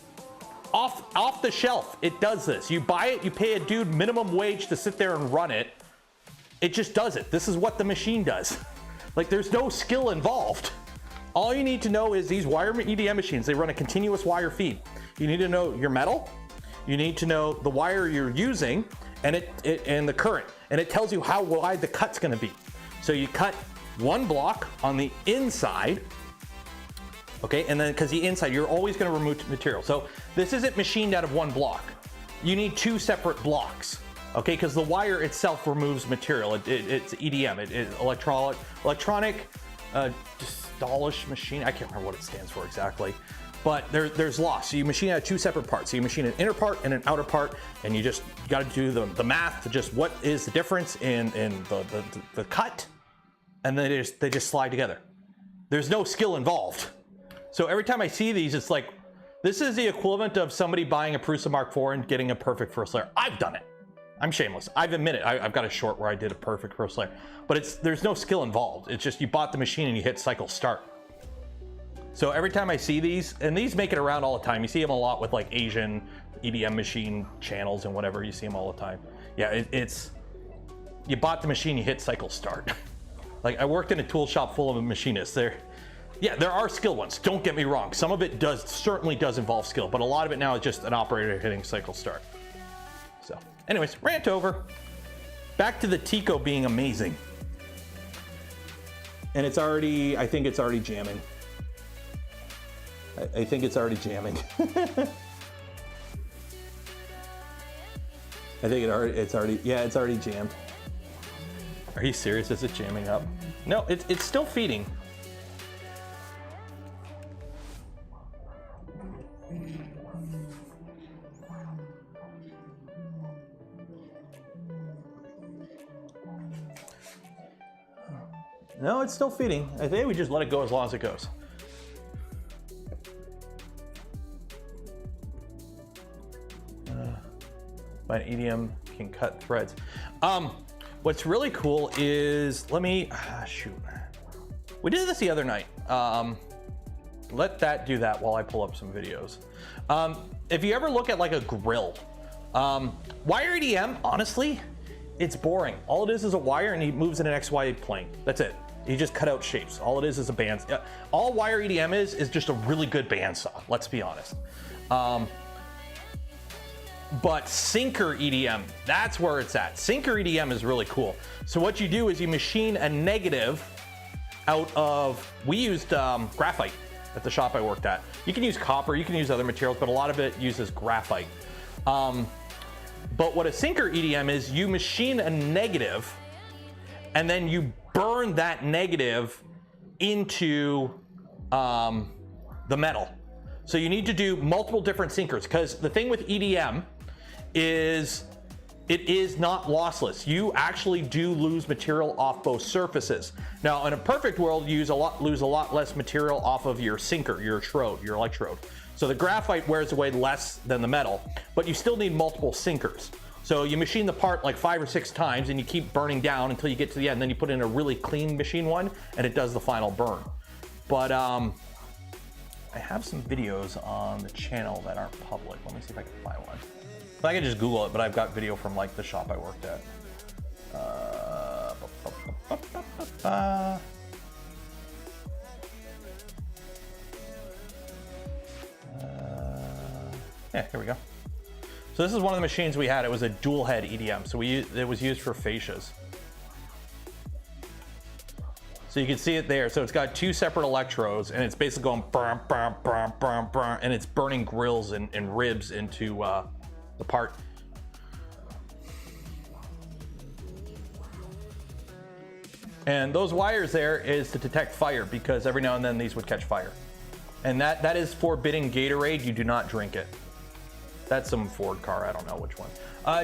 Off the shelf, it does this. You buy it, you pay a dude minimum wage to sit there and run it. It just does it. This is what the machine does. Like, there's no skill involved. All you need to know is these wire EDM machines, they run a continuous wire feed. You need to know your metal, you need to know the wire you're using, and and the current, and it tells you how wide the cut's gonna be. So you cut one block on the inside, okay, and then because the inside, you're always gonna remove material. So this isn't machined out of one block. You need two separate blocks, okay, because the wire itself removes material. It's EDM, it's electronic Stallish machine. I can't remember what it stands for exactly, but there's loss. So you machine out two separate parts. So you machine an inner part and an outer part, and you got to do the math to just what is the difference in the cut, and then they just slide together. There's no skill involved. So every time I see these, it's like, this is the equivalent of somebody buying a Prusa Mark IV and getting a perfect first layer. I've done it. I'm shameless. I've admitted I've got a short where I did a perfect first layer, but there's no skill involved. It's just you bought the machine and you hit cycle start. So every time I see these, and these make it around all the time. You see them a lot with like Asian EDM machine channels and whatever. You see them all the time. Yeah, it's you bought the machine, you hit cycle start. Like, I worked in a tool shop full of machinists. There are skilled ones. Don't get me wrong. Some of it certainly does involve skill, but a lot of it now is just an operator hitting cycle start. So, anyways, rant over. Back to the Tiko being amazing. And I think it's already jamming. I think it's already jamming. It's already jammed. Are you serious? Is it jamming up? No, it's still feeding. No, it's still feeding. I think we just let it go as long as it goes. My EDM can cut threads. What's really cool is, shoot. We did this the other night. Let that do that while I pull up some videos. If you ever look at like a grill, wire EDM, honestly, it's boring. All it is a wire and he moves in an XY plane. That's it. You just cut out shapes. All it is a band. All wire EDM is just a really good bandsaw, let's be honest. But sinker EDM, that's where it's at. Sinker EDM is really cool. So what you do is you machine a negative out of, we used graphite at the shop I worked at. You can use copper, you can use other materials, but a lot of it uses graphite. But what a sinker EDM is, you machine a negative and then you burn that negative into the metal. So you need to do multiple different sinkers, because the thing with EDM is it is not lossless. You actually do lose material off both surfaces. Now, in a perfect world, you lose a lot less material off of your sinker, your electrode. So the graphite wears away less than the metal, but you still need multiple sinkers. So you machine the part like 5 or 6 times and you keep burning down until you get to the end. Then you put in a really clean machine one and it does the final burn. But I have some videos on the channel that aren't public. Let me see if I can find one. I can just Google it, but I've got video from like the shop I worked at. Yeah, here we go. So this is one of the machines we had. It was a dual head EDM. So it was used for fascias. So So you can see it there. So it's got 2 separate electrodes, and it's basically going burn, burn, burn, burn, burn, and it's burning grills and ribs into the part. And those wires there is to detect fire, because every now and then these would catch fire. And that is forbidden Gatorade. You do not drink it. That's some Ford car. I don't know which one.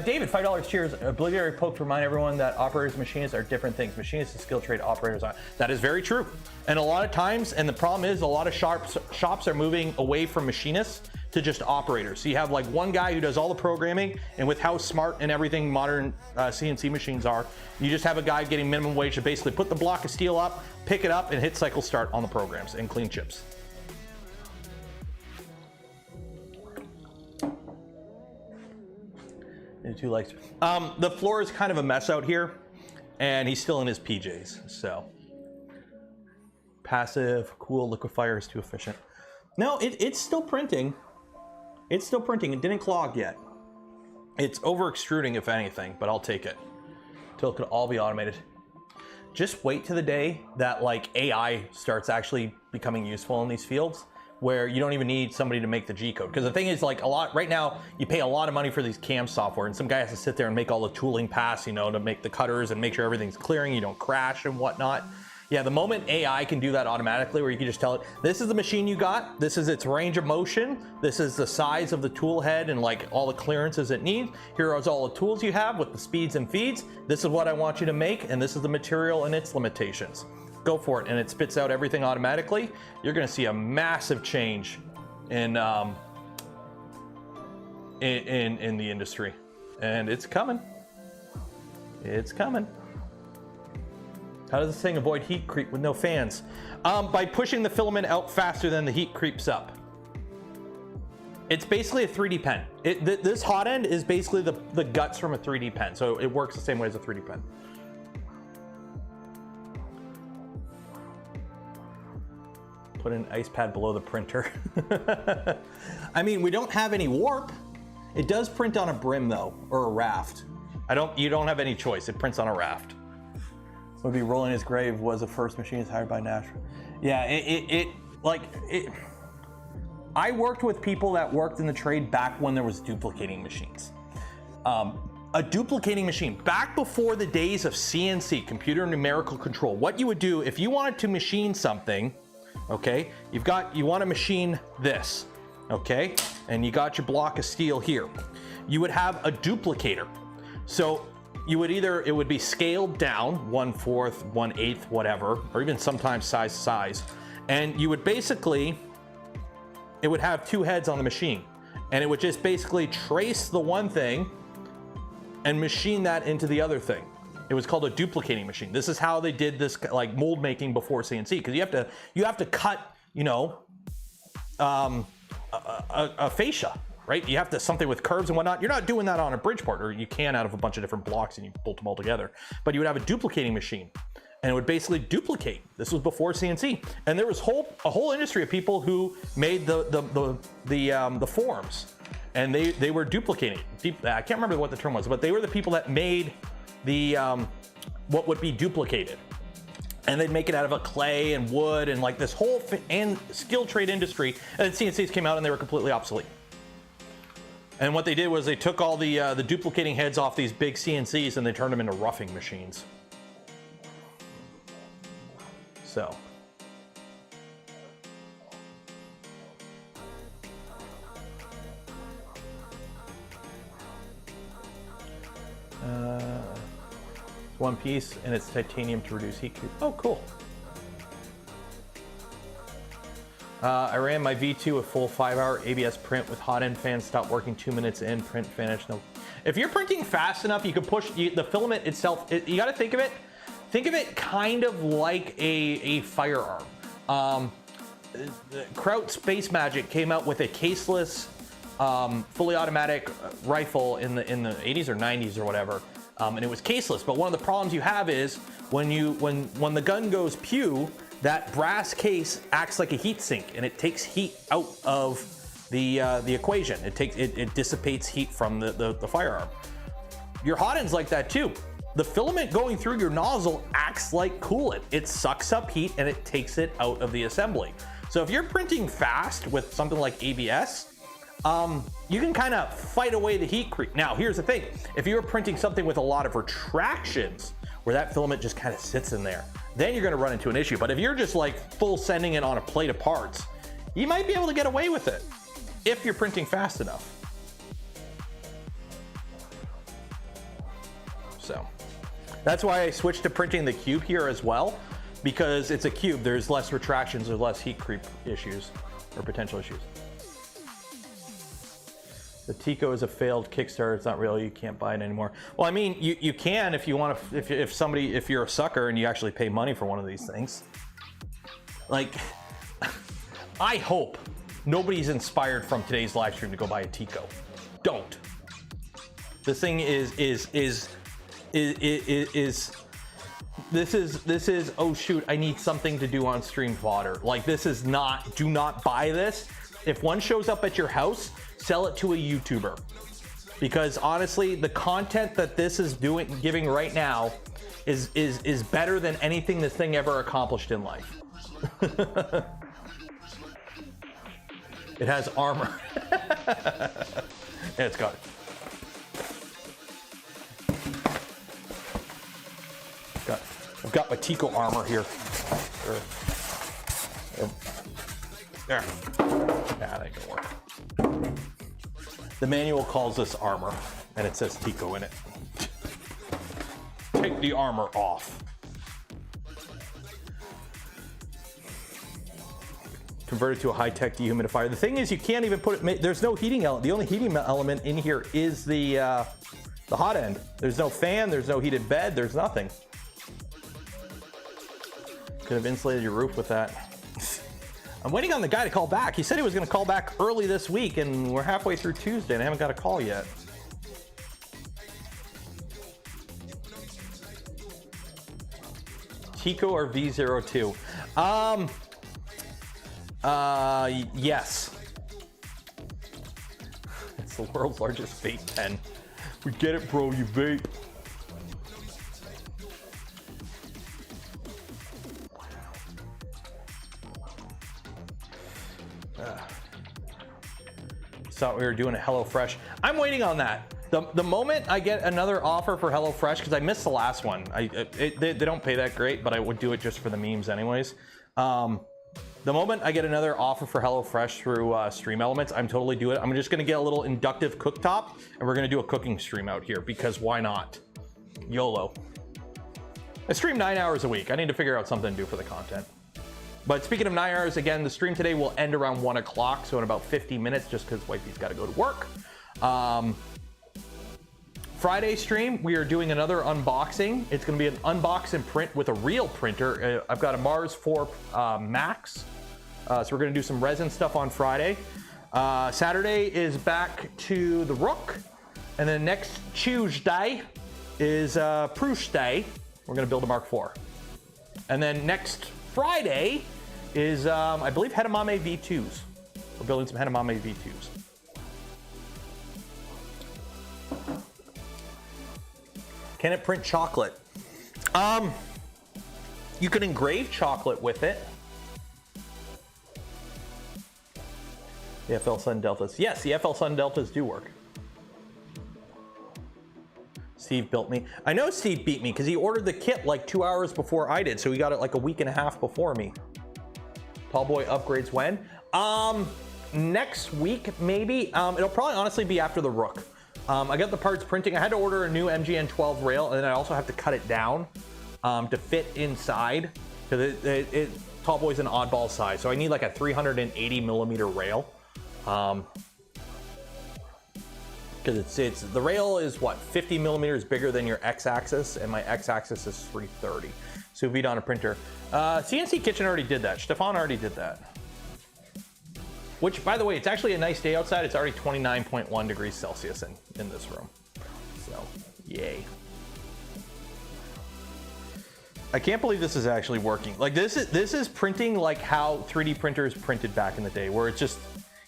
David, $5. Cheers. Obligatory poke to remind everyone that operators and machinists are different things. Machinists and skill trade operators aren't. That is very true. And a lot of times, and the problem is a lot of shops are moving away from machinists to just operators. So you have like one guy who does all the programming, and with how smart and everything modern CNC machines are, you just have a guy getting minimum wage to basically put the block of steel up, pick it up, and hit cycle start on the programs and clean chips. Two likes. The floor is kind of a mess out here, and he's still in his PJs. So passive, cool liquefier is too efficient. No, it's still printing. It's still printing. It didn't clog yet. It's over extruding, if anything, but I'll take it till it could all be automated. Just wait to the day that like AI starts actually becoming useful in these fields, where you don't even need somebody to make the G code. Because the thing is, like, a lot right now, you pay a lot of money for these CAM software, and some guy has to sit there and make all the tooling pass, you know, to make the cutters and make sure everything's clearing, you don't crash and whatnot. Yeah, the moment AI can do that automatically, where you can just tell it, this is the machine you got, this is its range of motion, this is the size of the tool head and like all the clearances it needs, here is all the tools you have with the speeds and feeds, this is what I want you to make, and this is the material and its limitations. Go for it, and it spits out everything automatically. You're going to see a massive change in the industry, and it's coming. It's coming. How does this thing avoid heat creep with no fans? By pushing the filament out faster than the heat creeps up. It's basically a 3D pen. This hot end is basically the guts from a 3D pen, so it works the same way as a 3D pen. Put an ice pad below the printer. I mean, we don't have any warp. It does print on a brim though, or a raft. You don't have any choice. It prints on a raft. Would be rolling his grave was the first machinist hired by Nashville. Yeah, I worked with people that worked in the trade back when there was duplicating machines. A duplicating machine, back before the days of CNC, computer numerical control, what you would do if you wanted to machine something, okay, you want to machine this, okay, and you got your block of steel here. You would have a duplicator. So you would it would be scaled down 1/4, 1/8, whatever, or even sometimes size, and you would basically, it would have 2 heads on the machine, and it would just basically trace the one thing and machine that into the other thing. It was called a duplicating machine. This is how they did this, like mold making before CNC, because you have to cut, you know, a fascia, right? You have to something with curves and whatnot. You're not doing that on a Bridgeport, or you can out of a bunch of different blocks and you bolt them all together. But you would have a duplicating machine, and it would basically duplicate. This was before CNC, and there was a whole industry of people who made the forms, and they were duplicating. I can't remember what the term was, but they were the people that made the what would be duplicated, and they'd make it out of a clay and wood and like this whole and skill trade industry. And then CNCs came out and they were completely obsolete. And what they did was they took all the duplicating heads off these big CNCs and they turned them into roughing machines. So. One piece, and it's titanium to reduce heat creep. Oh, cool. I ran my V2 a full 5-hour ABS print with hot end fans, stopped working 2 minutes in, print finished. No. If you're printing fast enough, you can push the filament itself. You got to think of it kind of like a firearm. Kraut Space Magic came out with a caseless, fully automatic rifle in the 80s or 90s or whatever. And it was caseless, but one of the problems you have is when the gun goes pew, that brass case acts like a heat sink, and it takes heat out of the equation. It dissipates heat from the firearm. Your hot end's like that too. the filament going through your nozzle acts like coolant. It sucks up heat and it takes it out of the assembly. So if you're printing fast with something like ABS, you can kind of fight away the heat creep. Now, here's the thing. If you're printing something with a lot of retractions, where that filament just kind of sits in there, then you're gonna run into an issue. But if you're just like full sending it on a plate of parts, you might be able to get away with it if you're printing fast enough. So that's why I switched to printing the cube here as well, because it's a cube. There's less retractions or less heat creep issues or potential issues. The Tiko is a failed Kickstarter. It's not real. You can't buy it anymore. Well, I mean, you can if you want to. If you're a sucker and you actually pay money for one of these things. Like, I hope nobody's inspired from today's live stream to go buy a Tiko. Don't. This thing is oh shoot, I need something to do on stream fodder. Like, this is not. Do not buy this. If one shows up at your house, sell it to a YouTuber, because honestly, the content that this is giving right now is better than anything this thing ever accomplished in life. It has armor. Yeah, it's got it. I've got my Tiko armor here. There. Yeah, that can work. The manual calls this armor, and it says Tiko in it. Take the armor off. Convert it to a high-tech dehumidifier. The thing is, you can't even put it. There's no heating element. The only heating element in here is the hot end. There's no fan. There's no heated bed. There's nothing. Could have insulated your roof with that. I'm waiting on the guy to call back. He said he was going to call back early this week, and we're halfway through Tuesday, and I haven't got a call yet. Tiko or V02? Yes. It's the world's largest vape pen. We get it, bro. You vape. Thought we were doing a HelloFresh. I'm waiting on that. The moment I get another offer for HelloFresh, because I missed the last one. They don't pay that great, but I would do it just for the memes anyways. The moment I get another offer for HelloFresh through Stream Elements, I'm totally do it. I'm just gonna get a little inductive cooktop, and we're gonna do a cooking stream out here, because why not? YOLO. I stream 9 hours a week. I need to figure out something to do for the content. But speaking of 9 hours, again, the stream today will end around 1 o'clock, so in about 50 minutes, just because wifey's got to go to work. Friday stream, we are doing another unboxing. It's going to be an unbox and print with a real printer. I've got a Mars 4 Max, so we're going to do some resin stuff on Friday. Saturday is back to the Rook, and then next Tuesday is Prush Day. We're going to build a Mark IV. And then next Friday is, I believe, Hedamame V2s. We're building some Hedamame V2s. Can it print chocolate? You can engrave chocolate with it. The FL Sun Deltas. Yes, the FL Sun Deltas do work. Steve built me. I know Steve beat me because he ordered the kit like 2 hours before I did, so he got it like a week and a half before me. Tallboy upgrades when? Next week, maybe. It'll probably honestly be after the Rook. I got the parts printing. I had to order a new MGN 12 rail, and then I also have to cut it down to fit inside, because Tallboy's an oddball size, so I need like a 380 millimeter rail. Because it's the rail is what, 50 millimeters bigger than your x-axis, and my x-axis is 330. So we'd on a printer. CNC Kitchen already did that. Stefan already did that. Which, by the way, it's actually a nice day outside. It's already 29.1 degrees Celsius in this room. So, yay. I can't believe this is actually working. Like, this is printing like how 3D printers printed back in the day, where it's just,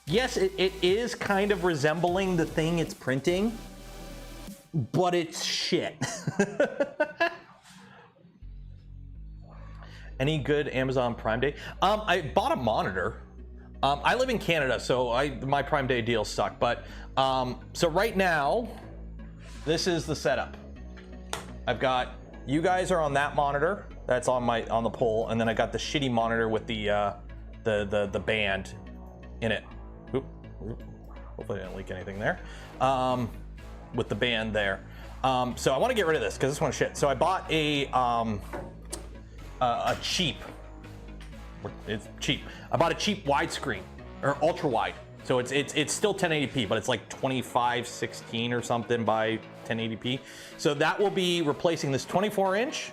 yes, it is kind of resembling the thing it's printing, but it's shit. Any good Amazon Prime Day? I bought a monitor. I live in Canada, so my Prime Day deals suck. But so right now, this is the setup. I've got, you guys are on that monitor that's on the pole, and then I got the shitty monitor with the band in it. Oop. Hopefully I didn't leak anything there. With the band there. So I want to get rid of this because this one's shit. So I bought a cheap. It's cheap. I bought a cheap widescreen or ultra wide. So it's still 1080p, but it's like 2516 or something by 1080p. So that will be replacing this 24-inch.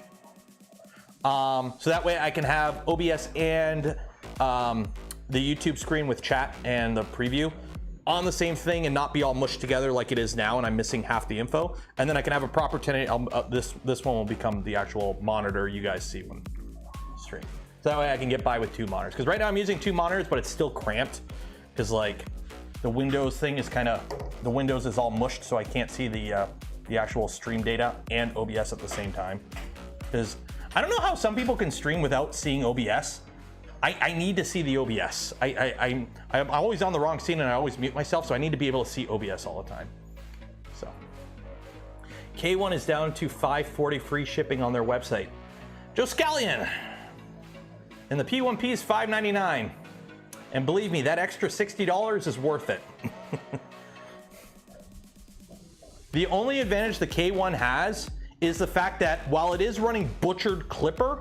So that way I can have OBS and the YouTube screen with chat and the preview on the same thing and not be all mushed together like it is now, and I'm missing half the info. And then I can have a proper 1080. This one will become the actual monitor you guys see when stream. So that way I can get by with two monitors. Because right now I'm using two monitors, but it's still cramped. Because like the Windows thing is the Windows is all mushed, so I can't see the actual stream data and OBS at the same time. Because I don't know how some people can stream without seeing OBS. I need to see the OBS. I'm always on the wrong scene and I always mute myself, so I need to be able to see OBS all the time. So K1 is down to $5.40 free shipping on their website. Joe Scallion. And the P1P is $5.99. And believe me, that extra $60 is worth it. The only advantage the K1 has is the fact that while it is running butchered Clipper,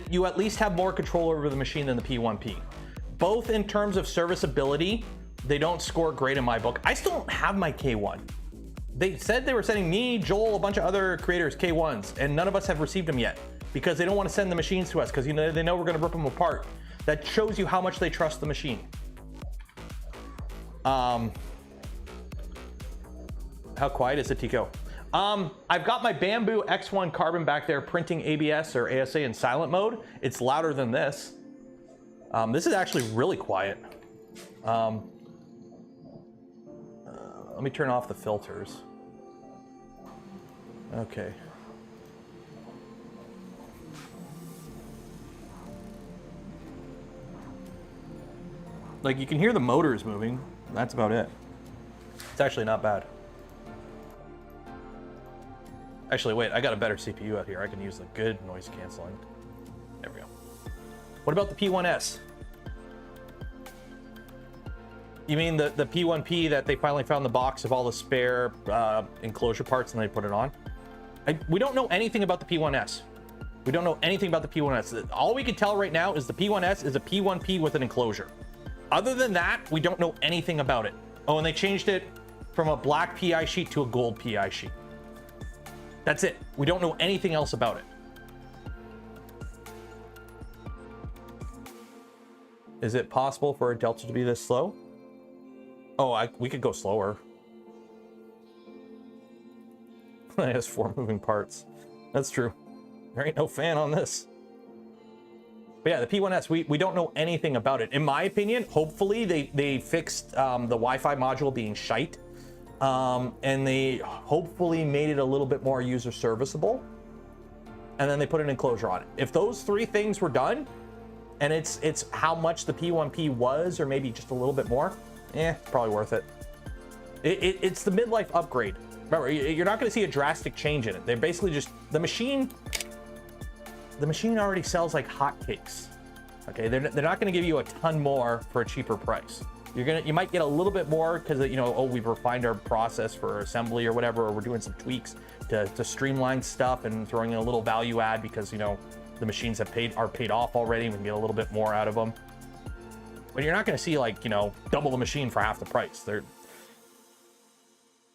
you at least have more control over the machine than the P1P. Both in terms of serviceability, they don't score great in my book. I still don't have my K1. They said they were sending me, Joel, a bunch of other creators K1s, and none of us have received them yet because they don't want to send the machines to us because they know we're going to rip them apart. That shows you how much they trust the machine. How quiet is it, Tiko? I've got my Bamboo X1 Carbon back there printing ABS or ASA in silent mode. It's louder than this. This is actually really quiet. Let me turn off the filters. Okay. Like you can hear the motors moving. That's about it. It's actually not bad. Actually, wait, I got a better CPU out here. I can use the good noise canceling. There we go. What about the P1S? You mean the P1P that they finally found the box of all the spare enclosure parts and they put it on? We don't know anything about the P1S. We don't know anything about the P1S. All we can tell right now is the P1S is a P1P with an enclosure. Other than that, we don't know anything about it. Oh, and they changed it from a black PI sheet to a gold PI sheet. That's it. We don't know anything else about it. Is it possible for a Delta to be this slow? Oh, we could go slower. It has 4 moving parts. That's true. There ain't no fan on this. But yeah, the P1S, we don't know anything about it. In my opinion, hopefully they fixed the Wi-Fi module being shite. And they hopefully made it a little bit more user serviceable. And then they put an enclosure on it. If those 3 things were done, and it's how much the P1P was, or maybe just a little bit more, it's probably worth it. It's the midlife upgrade. Remember, you're not going to see a drastic change in it. They're basically just the machine already sells like hotcakes. Okay, they're not going to give you a ton more for a cheaper price. You might get a little bit more because we've refined our process for assembly or whatever, or we're doing some tweaks to streamline stuff and throwing in a little value add because the machines are paid off already. We can get a little bit more out of them. But you're not going to see double the machine for half the price.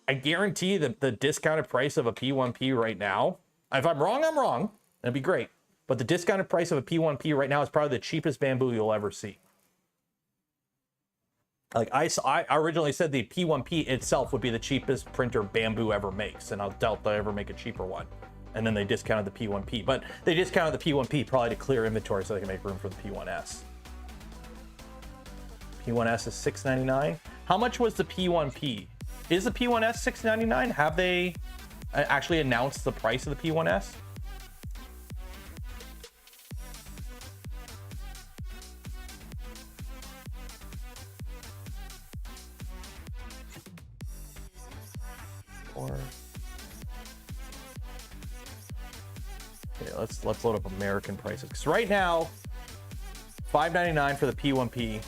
I guarantee that the discounted price of a P1P right now, if I'm wrong, I'm wrong. That'd be great. But the discounted price of a P1P right now is probably the cheapest Bamboo you'll ever see. Like I originally said the P1P itself would be the cheapest printer Bamboo ever makes, and I'll doubt they'll ever make a cheaper one. And then they discounted the P1P, but they discounted the P1P probably to clear inventory so they can make room for the P1S. P1S is $699. How much was the P1P? Is the P1S $699? Have they actually announced the price of the P1S. Okay, let's load up American prices. Because right now, $599 for the P1P.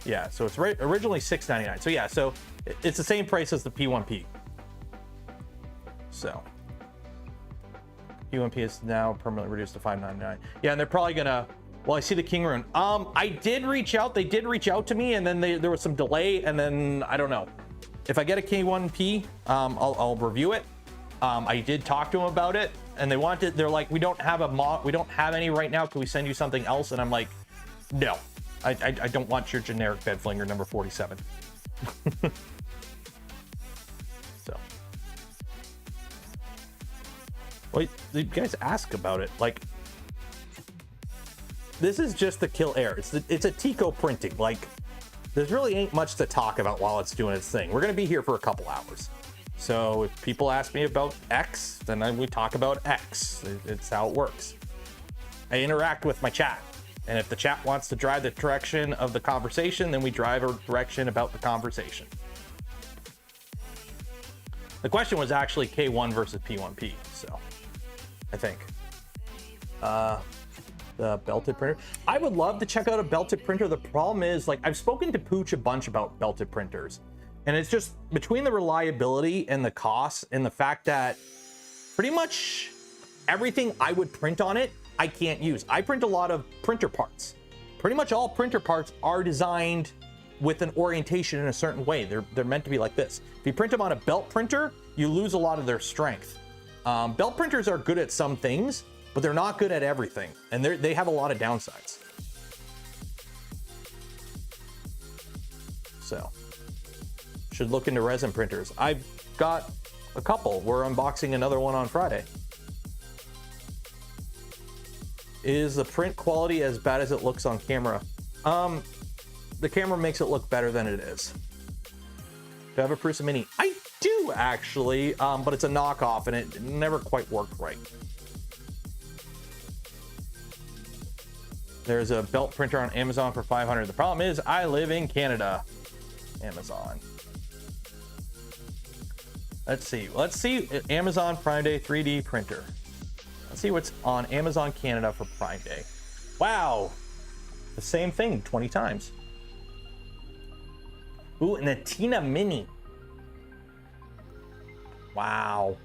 Yeah, so it's originally $699. So yeah, so it's the same price as the P1P. So P1P is now permanently reduced to $599. Yeah, and they're probably gonna. Well, I see the King Rune. I did reach out. They did reach out to me, and then there was some delay, and then I don't know. If I get a K1P, I'll review it. I did talk to them about it, and they're like, we don't have any right now. Can we send you something else? And I'm like, no, I don't want your generic bed flinger number 47. So, well, you guys ask about it. Like, this is just the kill air. It's a Tiko printing. Like, there's really ain't much to talk about while it's doing its thing. We're gonna be here for a couple hours. So if people ask me about X, then we talk about X. It's how it works. I interact with my chat. And if the chat wants to drive the direction of the conversation, then we drive a direction about the conversation. The question was actually K1 versus P1P, so I think. The belted printer. I would love to check out a belted printer. The problem is, like, I've spoken to Pooch a bunch about belted printers. And it's just between the reliability and the cost and the fact that pretty much everything I would print on it, I can't use. I print a lot of printer parts. Pretty much all printer parts are designed with an orientation in a certain way. They're meant to be like this. If you print them on a belt printer, you lose a lot of their strength. Belt printers are good at some things, but they're not good at everything. And they have a lot of downsides. So, should look into resin printers. I've got a couple. We're unboxing another one on Friday. Is the print quality as bad as it looks on camera? The camera makes it look better than it is. Do I have a Prusa Mini? I do actually, but it's a knockoff and it never quite worked right. There's a belt printer on Amazon for $500. The problem is I live in Canada. Amazon. Let's see Amazon Prime Day 3D printer. Let's see what's on Amazon Canada for Prime Day. Wow, the same thing 20 times. Ooh, and a Tina Mini. Wow.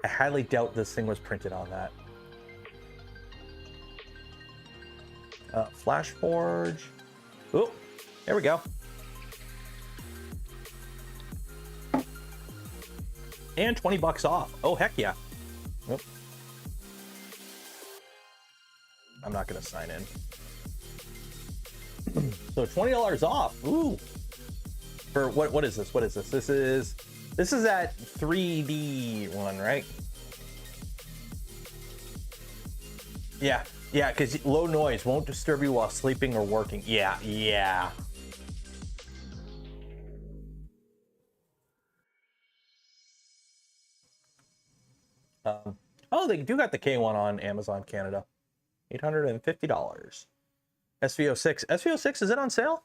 I highly doubt this thing was printed on that. Flash Forge. Ooh, there we go. And 20 bucks off. Oh, heck yeah. Oop. I'm not gonna sign in. So $20 off. Ooh. For what is this? What is this? This is that 3D one, right? Yeah, because low noise won't disturb you while sleeping or working. Yeah. Oh, they do got the K1 on Amazon Canada. $850. SVO6. SVO6, is it on sale?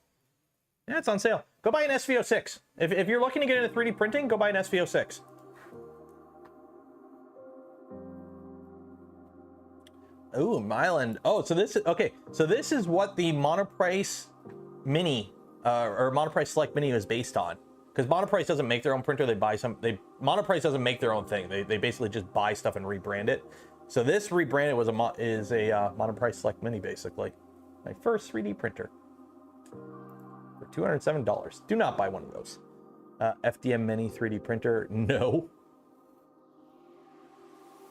Yeah, it's on sale. Go buy an SVO6. If you're looking to get into 3D printing, go buy an SVO6. Ooh, Myland. Oh, so this is okay. So this is what the Monoprice Mini or Monoprice Select Mini is based on. Because Monoprice doesn't make their own printer, Monoprice doesn't make their own thing. They basically just buy stuff and rebrand it. So this rebranded is a Monoprice Select Mini, basically. My first 3D printer for $207. Do not buy one of those. FDM Mini 3D printer, no.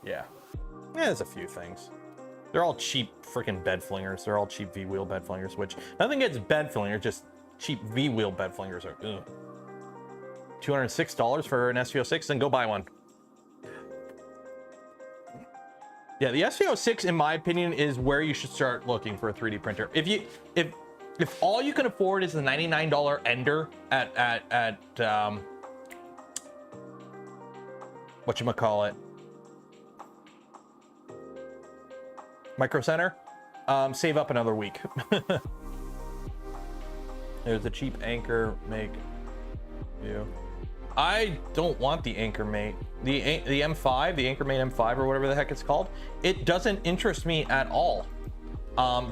Yeah, there's a few things. They're all cheap freaking bed flingers. They're all cheap V-wheel bed flingers, which nothing gets bed flingers, just cheap V-wheel bed flingers are ugh. $206 for an SVO6, then go buy one. Yeah, the SVO6, in my opinion, is where you should start looking for a 3D printer. If all you can afford is the $99 Ender at whatchamacallit, Micro Center. Save up another week. There's a cheap anchor make you. I don't want the anchor mate. The M5, the anchor mate M5 or whatever the heck it's called. It doesn't interest me at all.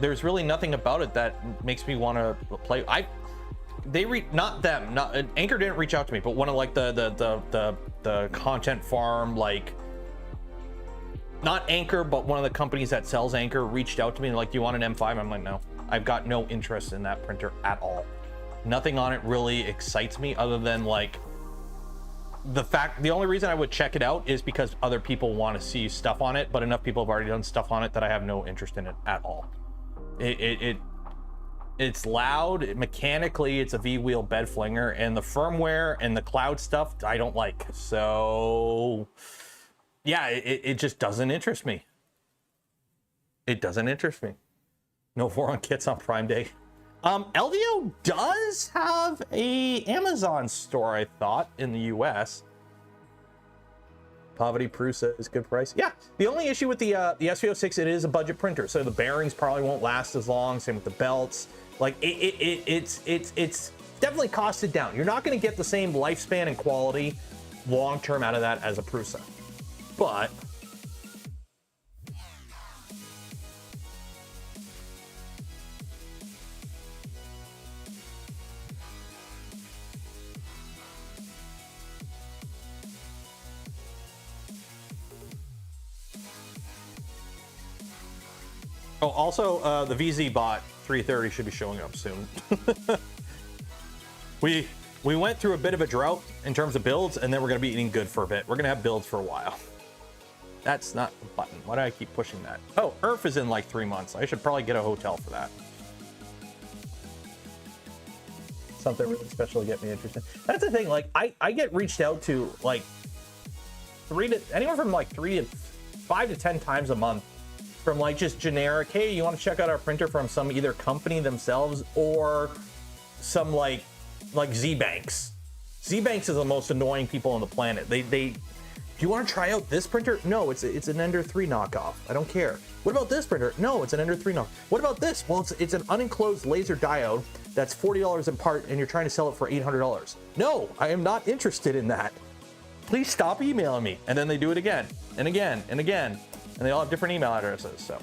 There's really nothing about it that makes me want to play. Not Anchor didn't reach out to me, but one of like the content farm, like not Anchor, but one of the companies that sells Anchor reached out to me and like, do you want an M5? I'm like, no, I've got no interest in that printer at all. Nothing on it really excites me other than like the only reason I would check it out is because other people want to see stuff on it, but enough people have already done stuff on it that I have no interest in it at all. It's loud. Mechanically, it's a V-wheel bed flinger, and the firmware and the cloud stuff I don't like. So yeah, it just doesn't interest me. It doesn't interest me. No 4-on kits on Prime Day. LVO does have a Amazon store, I thought, in the US. Poverty Prusa is good price. Yeah, the only issue with the SV06, it is a budget printer, so the bearings probably won't last as long. Same with the belts. Like it's definitely costed down. You're not going to get the same lifespan and quality long term out of that as a Prusa, but oh, also, the VZ bot 330 should be showing up soon. We went through a bit of a drought in terms of builds, and then we're going to be eating good for a bit. We're going to have builds for a while. That's not the button. Why do I keep pushing that? Oh, Earth is in like 3 months. I should probably get a hotel for that. Something really special to get me interested. That's the thing. Like, I get reached out to like anywhere from like 3 to 5 to 10 times a month from like just generic, hey, you want to check out our printer from some either company themselves or some like Z-Banks. Z-Banks is the most annoying people on the planet. They do you want to try out this printer? No, it's an Ender 3 knockoff. I don't care. What about this printer? No, it's an Ender 3 knockoff. What about this? Well, it's an unenclosed laser diode that's $40 in part, and you're trying to sell it for $800. No, I am not interested in that. Please stop emailing me. And then they do it again and again and again. And they all have different email addresses, so.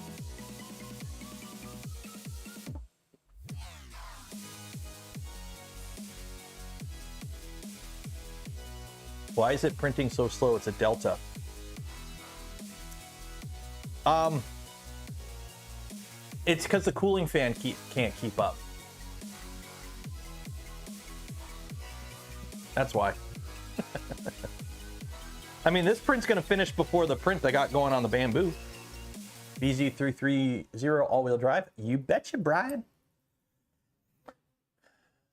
Why is it printing so slow? It's a Delta. It's because the cooling fan can't keep up. That's why. I mean, this print's going to finish before the print I got going on the Bamboo. BZ330 all-wheel drive. You betcha, Brian.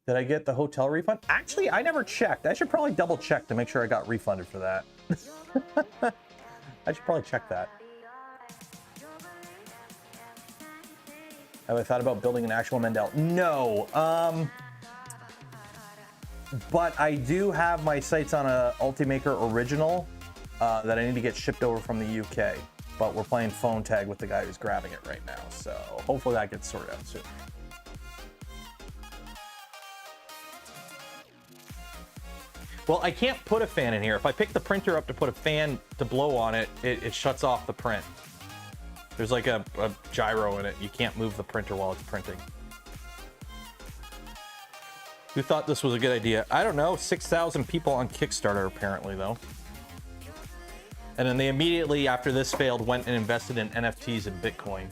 Did I get the hotel refund? Actually, I never checked. I should probably double check to make sure I got refunded for that. I should probably check that. Have I thought about building an actual Mendel? No. But I do have my sights on a Polymaker original that I need to get shipped over from the UK. But we're playing phone tag with the guy who's grabbing it right now. So hopefully that gets sorted out soon. Well, I can't put a fan in here. If I pick the printer up to put a fan to blow on it, it shuts off the print. There's like a gyro in it. You can't move the printer while it's printing. Who thought this was a good idea? I don't know. 6,000 people on Kickstarter apparently, though. And then they immediately, after this failed, went and invested in NFTs and Bitcoin.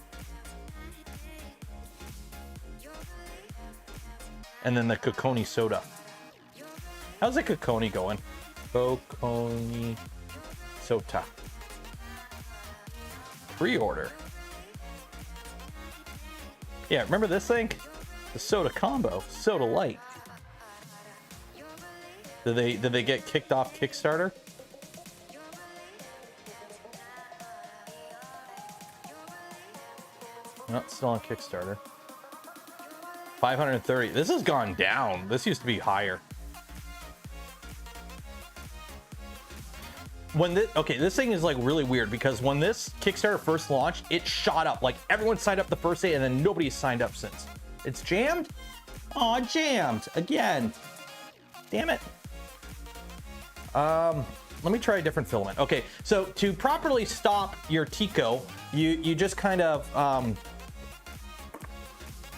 And then the Coconi soda. How's the Coconi going? Coconi soda. Pre-order. Yeah, remember this thing? The soda combo, soda light. Did they get kicked off Kickstarter? No, it's still on Kickstarter. 530. This has gone down. This used to be higher. when this, okay, this thing is like really weird because when this Kickstarter first launched, it shot up. Like everyone signed up the first day and then nobody's signed up since. It's jammed? Oh, jammed again. Damn it. Let me try a different filament. Okay, so to properly stop your Tiko, you just kind of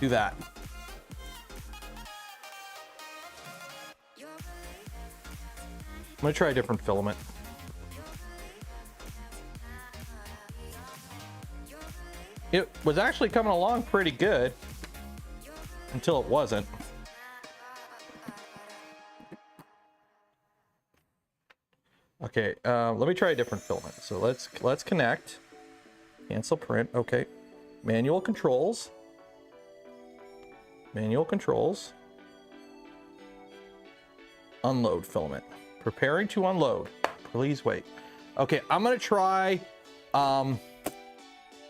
do that. I'm gonna try a different filament. It was actually coming along pretty good until it wasn't. Okay, let me try a different filament. So let's connect. Cancel print. Okay. Manual controls. Manual controls. Unload filament. Preparing to unload. Please wait. Okay, I'm gonna try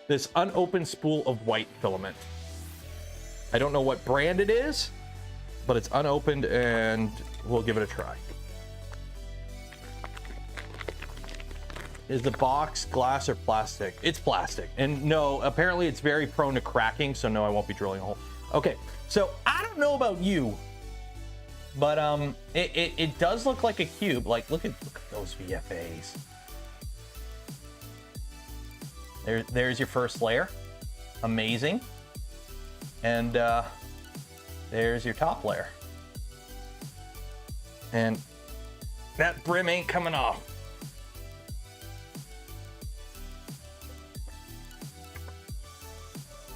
this unopened spool of white filament. I don't know what brand it is, but it's unopened and we'll give it a try. Is the box glass or plastic? It's plastic. And no, apparently it's very prone to cracking, so no, I won't be drilling a hole. Okay, so I don't know about you, but it does look like a cube. Like, look at those VFAs. There's your first layer. Amazing. And there's your top layer. And that brim ain't coming off.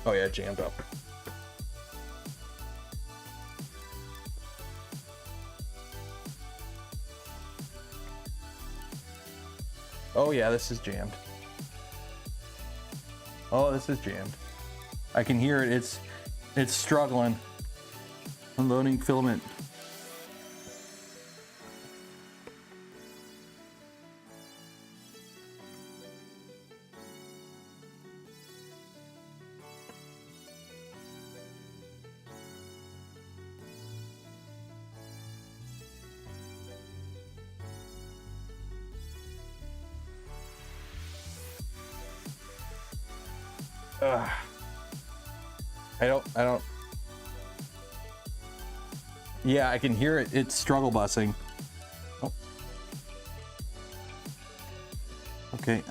Oh yeah, jammed up. Oh yeah, this is jammed. Oh, this is jammed. I can hear it. It's struggling. Unloading filament. I don't. Yeah, I can hear it. It's struggle busing. Oh. Okay,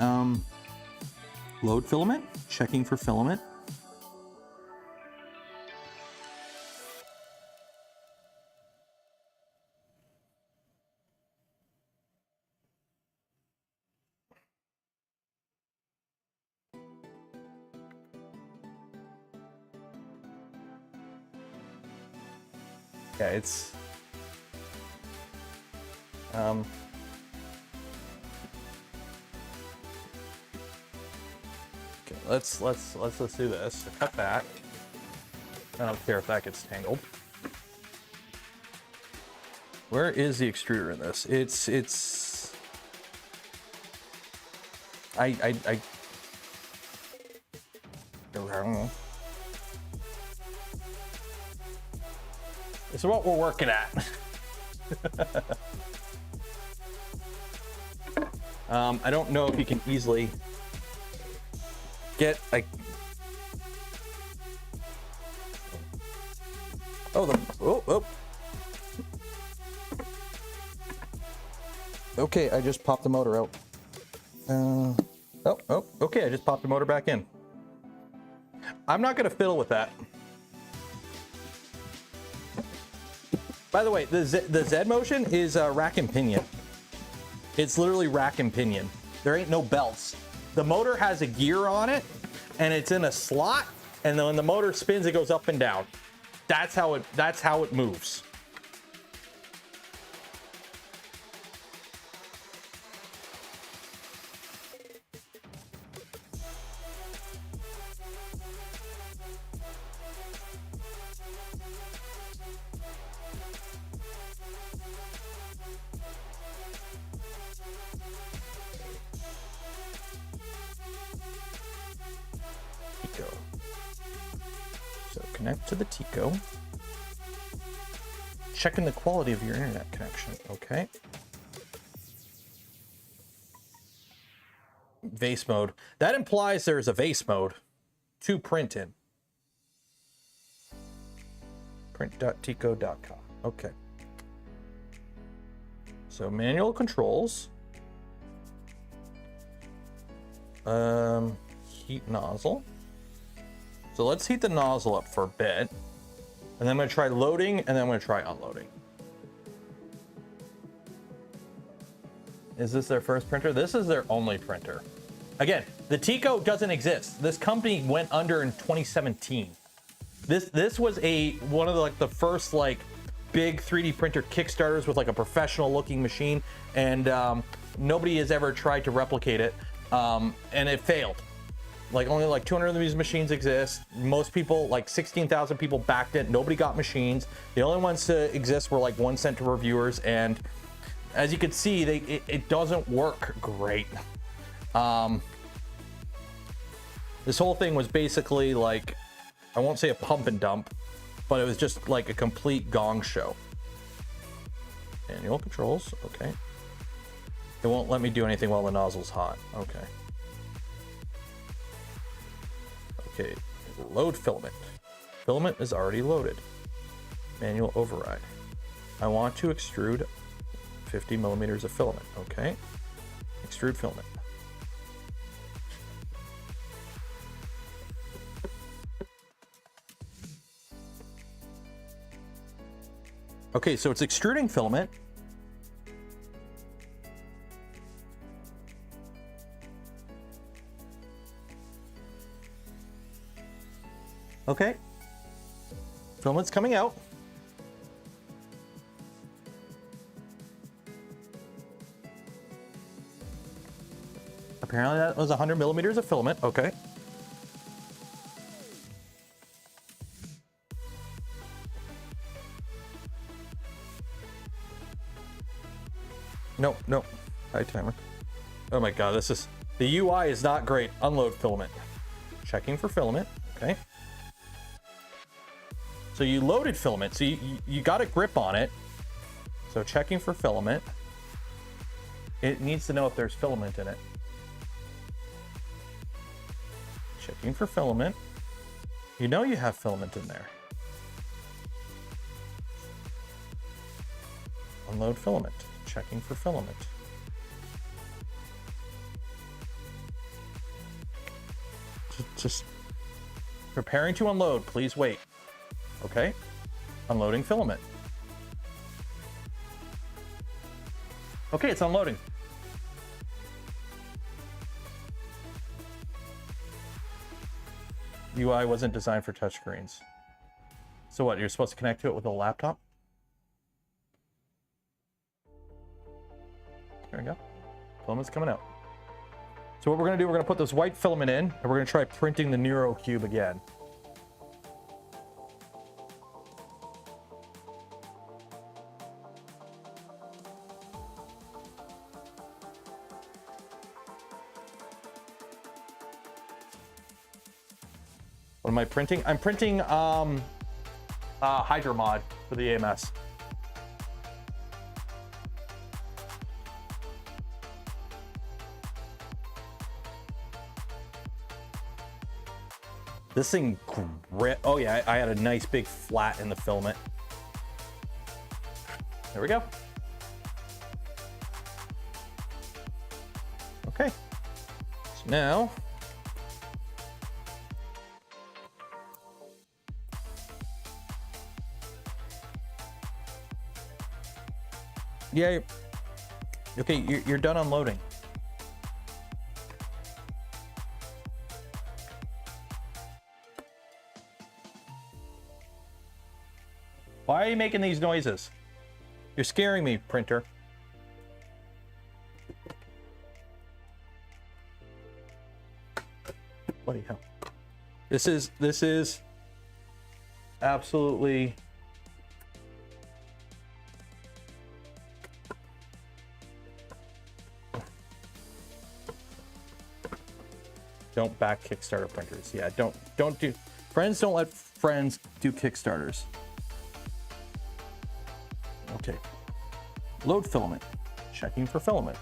load filament, checking for filament. Yeah, it's okay, let's do this. Cut that. I don't care if that gets tangled. Where is the extruder in this? It's I don't know. This is what we're working at. I don't know if you can easily get like. Oh. Okay, I just popped the motor out. Okay, I just popped the motor back in. I'm not gonna fiddle with that. By the way, the Z motion is rack and pinion. It's literally rack and pinion. There ain't no belts. The motor has a gear on it, and it's in a slot, and then when the motor spins, it goes up and down. That's how it moves. So connect to the Tiko. Checking the quality of your internet connection. Okay. vase mode. That implies there's a vase mode to print in. Print.tiko.com. Okay. So manual controls. Heat nozzle. So let's heat the nozzle up for a bit. And then I'm going to try loading, and then I'm going to try unloading. Is this their first printer? This is their only printer. Again, the Tiko doesn't exist. This company went under in 2017. This was one of the first like big 3D printer Kickstarters with like a professional looking machine, and nobody has ever tried to replicate it, and it failed. Like only like 200 of these machines exist. Most people, like 16,000 people backed it. Nobody got machines. The only ones to exist were like 1 cent to reviewers, and as you can see, it doesn't work great. This whole thing was basically like, I won't say a pump and dump, but it was just like a complete gong show. Manual controls, okay. It won't let me do anything while the nozzle's hot, okay. Okay, load filament. Filament is already loaded. Manual override. I want to extrude 50 millimeters of filament, okay. Extrude filament. Okay, so it's extruding filament. Okay. Filament's coming out. Apparently that was 100 millimeters of filament. Okay. No. High timer. Oh my god, the UI is not great. Unload filament. Checking for filament. Okay. So you loaded filament. So you got a grip on it. So checking for filament. It needs to know if there's filament in it. Checking for filament. You know you have filament in there. Unload filament. Checking for filament. Just preparing to unload. Please wait. Okay. Unloading filament. Okay, it's unloading. UI wasn't designed for touchscreens. So what, you're supposed to connect to it with a laptop? There we go. Filament's coming out. So what we're gonna do, we're gonna put this white filament in, and we're gonna try printing the Neuro cube again. What am I printing? I'm printing Hydra mod for the AMS. This thing, oh yeah, I had a nice big flat in the filament. There we go. Okay, so now, yeah, okay, you're done unloading. Why are you making these noises? You're scaring me, printer. Bloody hell. This is absolutely don't back Kickstarter printers. Yeah, don't do friends don't let friends do Kickstarters. Okay. Load filament. Checking for filament.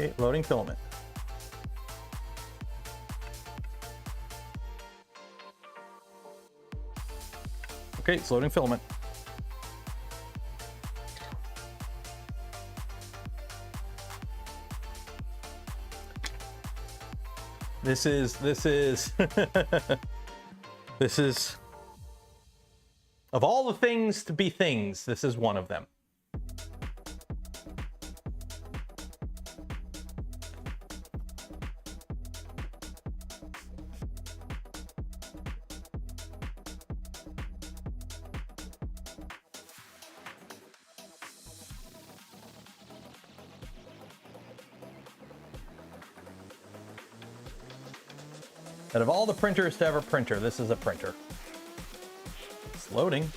Okay, loading filament. Okay, it's loading filament. This is this is of all the things to be things, this is one of them. Out of all the printers to ever printer, this is a printer. It's loading.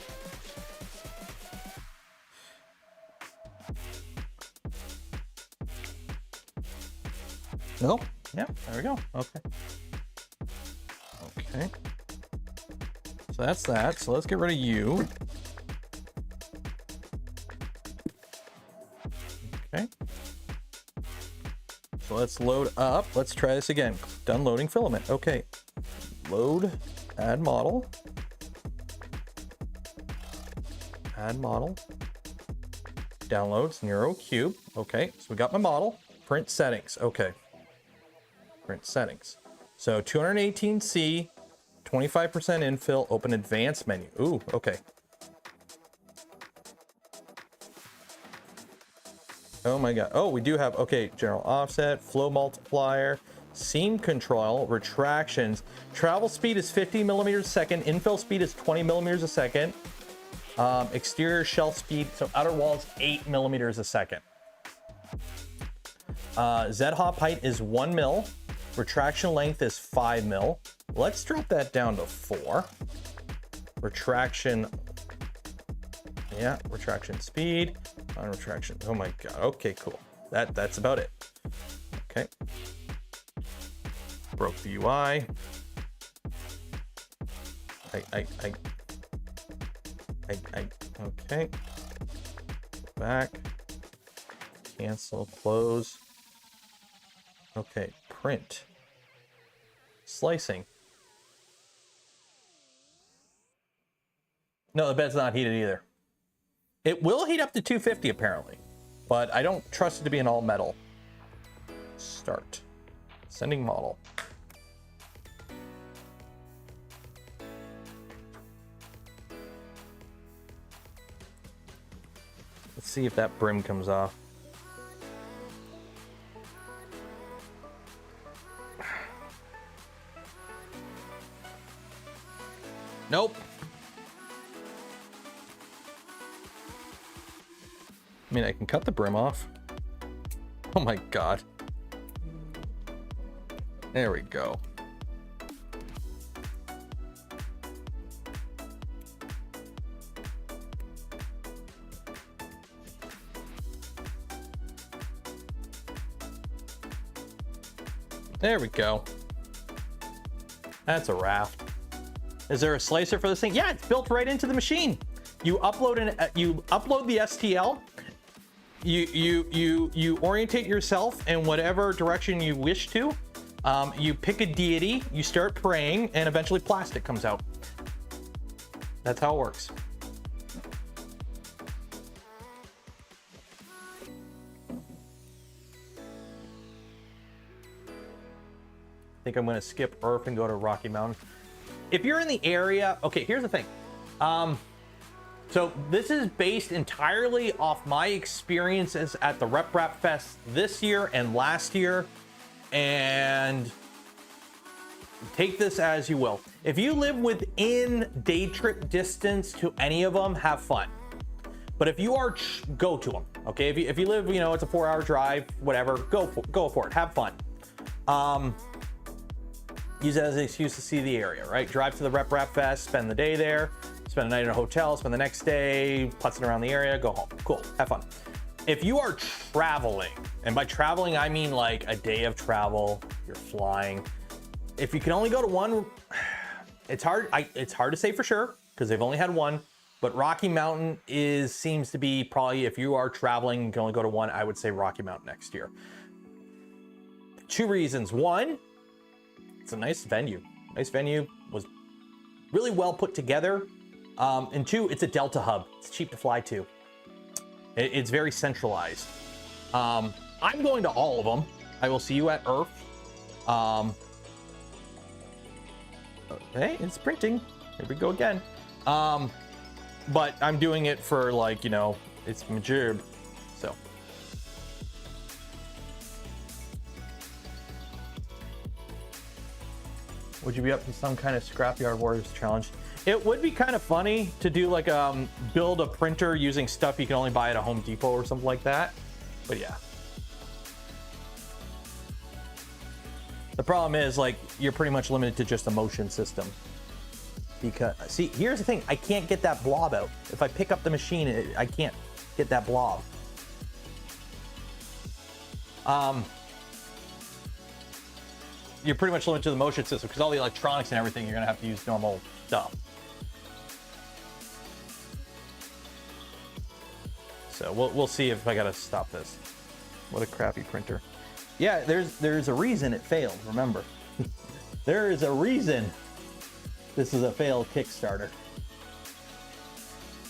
No? Yeah, there we go. Okay. Okay. So that's that. So let's get rid of you. Okay. So let's load up. Let's try this again. Done loading filament. Okay. Load, add model. Add model. Downloads, Neuro Cube. Okay, so we got my model. Print settings. Okay. Print settings. So 218C, 25% infill, open advanced menu. Ooh, okay. Oh my God. Oh, we do have, okay, general offset, flow multiplier, seam control, retractions. Travel speed is 50 millimeters a second. Infill speed is 20 millimeters a second. Exterior shelf speed, so outer walls 8 millimeters a second. Z-hop height is 1 mil. Retraction length is 5 mil. Let's drop that down to 4. Retraction, yeah, retraction speed, on retraction. Oh my God. Okay, cool. That's about it. Okay. Broke the UI. Okay. Back. Cancel, close. Okay, print. Slicing. No, the bed's not heated either. It will heat up to 250 apparently, but I don't trust it to be an all metal. Start. Sending model. Let's see if that brim comes off. Nope. I mean, I can cut the brim off. Oh my God. There we go. There we go. That's a raft. Is there a slicer for this thing? Yeah, it's built right into the machine. You upload the STL. You orientate yourself in whatever direction you wish to. You pick a deity, you start praying, and eventually plastic comes out. That's how it works. I think I'm going to skip Earth and go to Rocky Mountain. If you're in the area, okay, here's the thing. So this is based entirely off my experiences at the Rep Rap Fest this year and last year, and take this as you will. If you live within day trip distance to any of them, have fun. But if you are, go to them. Okay, if you live, you know, it's a 4-hour drive, whatever, go for it. Have fun. Use it as an excuse to see the area, right? Drive to the Rep Rap Fest, spend the day there, spend a night in a hotel, spend the next day putzing around the area, go home. Cool, have fun. If you are traveling, and by traveling I mean like a day of travel, you're flying. If you can only go to one, it's hard to say for sure because they've only had one, but Rocky Mountain seems to be probably, if you are traveling, you can only go to one, I would say Rocky Mountain next year. Two reasons. One, it's a nice venue. Nice venue, was really well put together. And two, it's a Delta hub. It's cheap to fly to. It's very centralized. I'm going to all of them. I will see you at Earth. Okay, it's printing. Here we go again. But I'm doing it for, like, you know, it's matured. So. Would you be up to some kind of Scrapyard Warriors challenge? It would be kind of funny to do like build a printer using stuff you can only buy at a Home Depot or something like that. But yeah. The problem is, like, you're pretty much limited to just a motion system. Because, see, here's the thing. I can't get that blob out. If I pick up the machine, I can't get that blob. You're pretty much limited to the motion system because all the electronics and everything, you're going to have to use normal stuff. So we'll see if I got to stop this. What a crappy printer. Yeah, there's a reason it failed, remember. There is a reason this is a failed Kickstarter.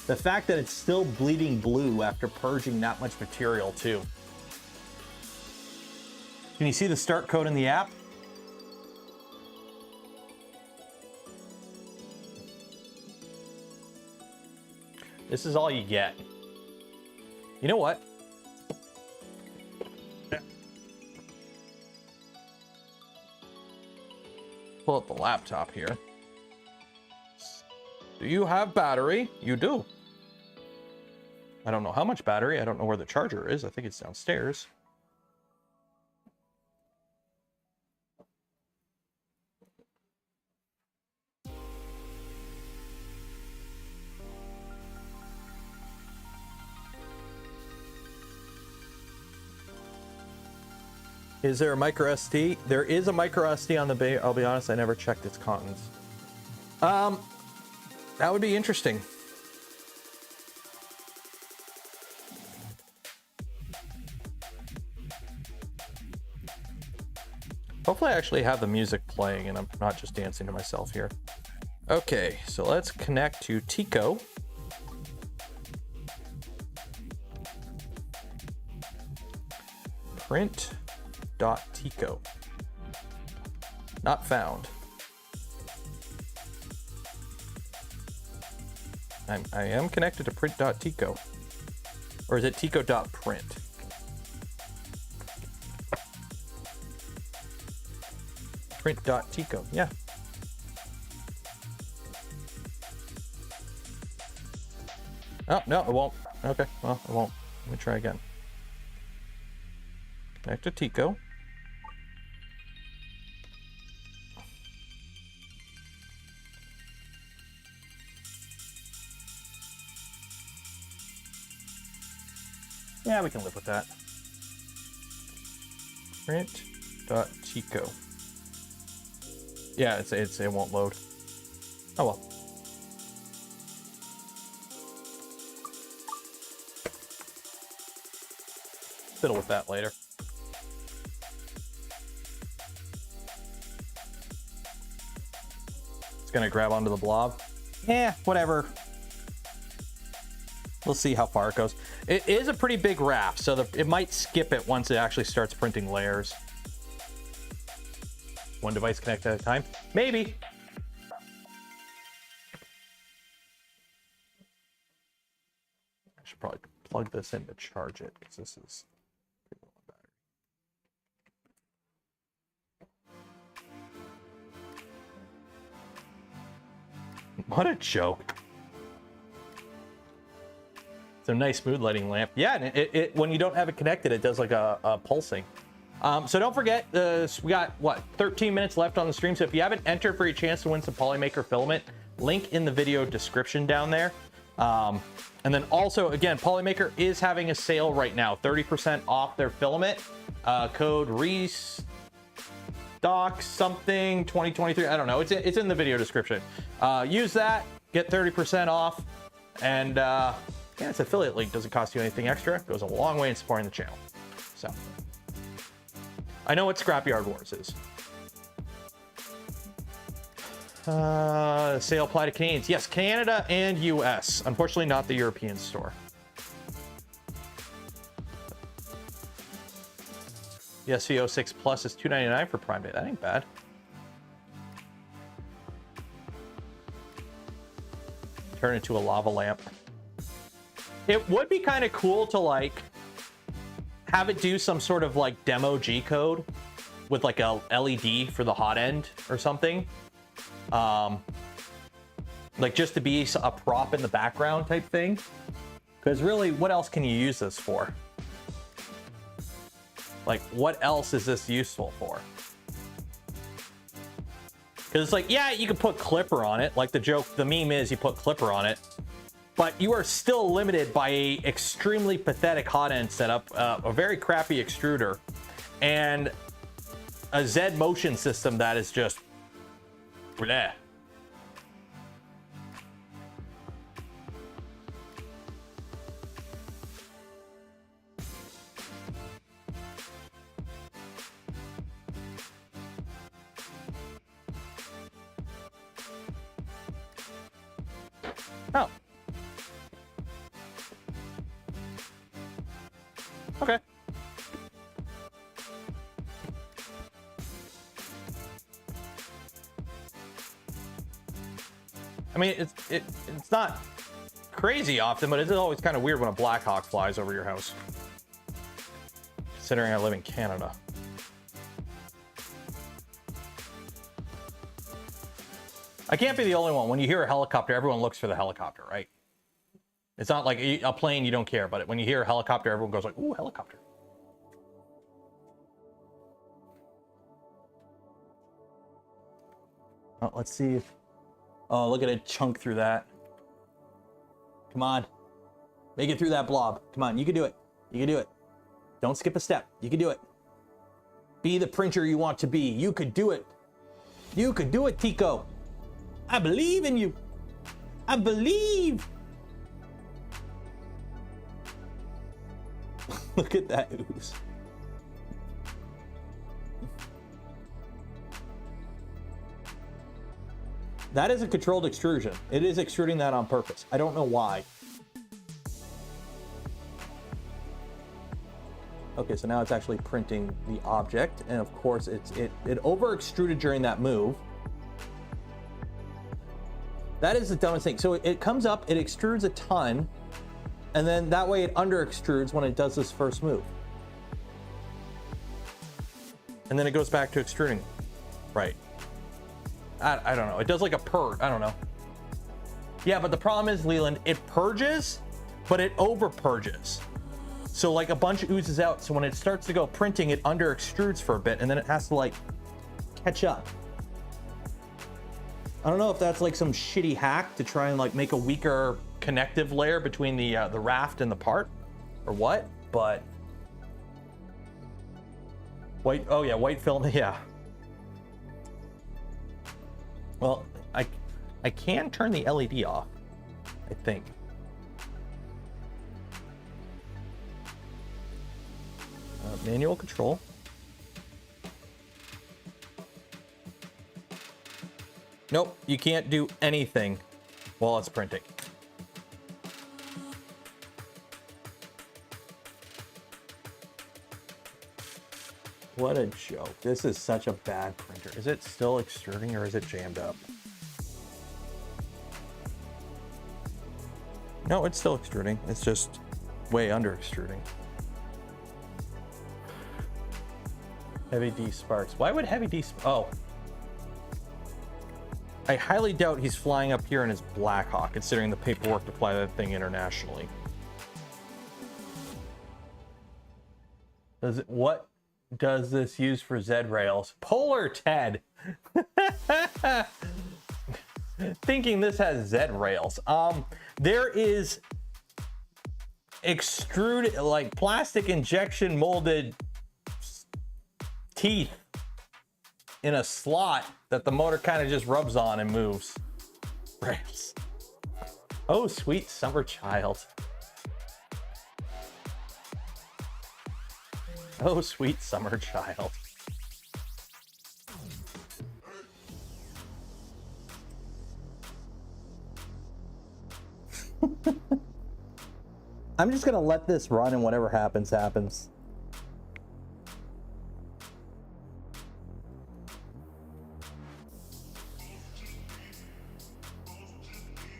The fact that it's still bleeding blue after purging that much material, too. Can you see the start code in the app? This is all you get. You know what? Pull up the laptop here. Do you have battery? You do. I don't know how much battery. I don't know where the charger is. I think it's downstairs. Is there a micro SD? There is a micro SD on the bay. I'll be honest, I never checked its contents. That would be interesting. Hopefully I actually have the music playing and I'm not just dancing to myself here. Okay, so let's connect to Tiko. Print.Tiko. Not found. I am connected to print.Tiko. Or is it Tiko.print? Print.Tiko, yeah. Oh, no, it won't. Okay, well, it won't. Let me try again. Connect to Tiko. Yeah, we can live with that. Print.Tiko. Yeah, it won't load. Oh well. Fiddle with that later. It's gonna grab onto the blob. Yeah, whatever. We'll see how far it goes. It is a pretty big wrap, so it might skip it once it actually starts printing layers. One device connected at a time? Maybe. I should probably plug this in to charge it, because this is pretty low battery. What a joke. It's a nice mood lighting lamp. Yeah, and it when you don't have it connected, it does like a pulsing. So don't forget, we got, what, 13 minutes left on the stream. So if you haven't entered for your chance to win some Polymaker filament, link in the video description down there. And then also, again, Polymaker is having a sale right now, 30% off their filament. Code restock something 2023. I don't know. It's in the video description. Use that, get 30% off, and yeah, it's an affiliate link. Doesn't cost you anything extra. Goes a long way in supporting the channel. So. I know what Scrapyard Wars is. Sale apply to Canadians. Yes, Canada and US. Unfortunately, not the European store. The SV06 Plus is $2.99 for Prime Day. That ain't bad. Turn into a lava lamp. It would be kind of cool to like have it do some sort of like demo G code with like a LED for the hot end or something. Like just to be a prop in the background type thing. Because really, what else can you use this for? Like, what else is this useful for? Because it's like, yeah, you can put Clipper on it. Like the joke, the meme is you put Clipper on it. But you are still limited by a extremely pathetic hot end setup, a very crappy extruder, and a Z motion system that is just bleh. Oh. Okay. I mean, it's not crazy often, but it's always kind of weird when a Black Hawk flies over your house. Considering I live in Canada. I can't be the only one. When you hear a helicopter, everyone looks for the helicopter, right? It's not like a plane, you don't care, but when you hear a helicopter, everyone goes like, ooh, helicopter. Oh, let's see if... Oh, look at it chunk through that. Come on. Make it through that blob. Come on, you can do it. You can do it. Don't skip a step. You can do it. Be the printer you want to be. You could do it. You could do it, Tiko. I believe in you. I believe. Look at that ooze. That is a controlled extrusion. It is extruding that on purpose. I don't know why. Okay, so now it's actually printing the object, and of course it over extruded during that move. That is the dumbest thing. So it comes up, it extrudes a ton, and then that way it under extrudes when it does this first move. And then it goes back to extruding. Right. I don't know. It does like a purge. I don't know. Yeah, but the problem is, Leland, it purges, but it over purges. So like a bunch oozes out. So when it starts to go printing, it under extrudes for a bit, and then it has to like catch up. I don't know if that's like some shitty hack to try and like make a weaker connective layer between the raft and the part, or what? But white. Oh yeah, white film. Yeah. Well, I can turn the LED off, I think. Manual control. Nope, you can't do anything while it's printing. What a joke. This is such a bad printer. Is it still extruding or is it jammed up? No, it's still extruding. It's just way under extruding. Heavy D sparks. Why would heavy D oh. I highly doubt he's flying up here in his Black Hawk, considering the paperwork to fly that thing internationally. Does it, what does this use for Z rails? Polar Ted. Thinking this has Z rails. There is extruded, like plastic injection molded teeth in a slot that the motor kind of just rubs on and moves. Rails. Oh, sweet summer child. Oh, sweet summer child. I'm just gonna let this run and whatever happens, happens.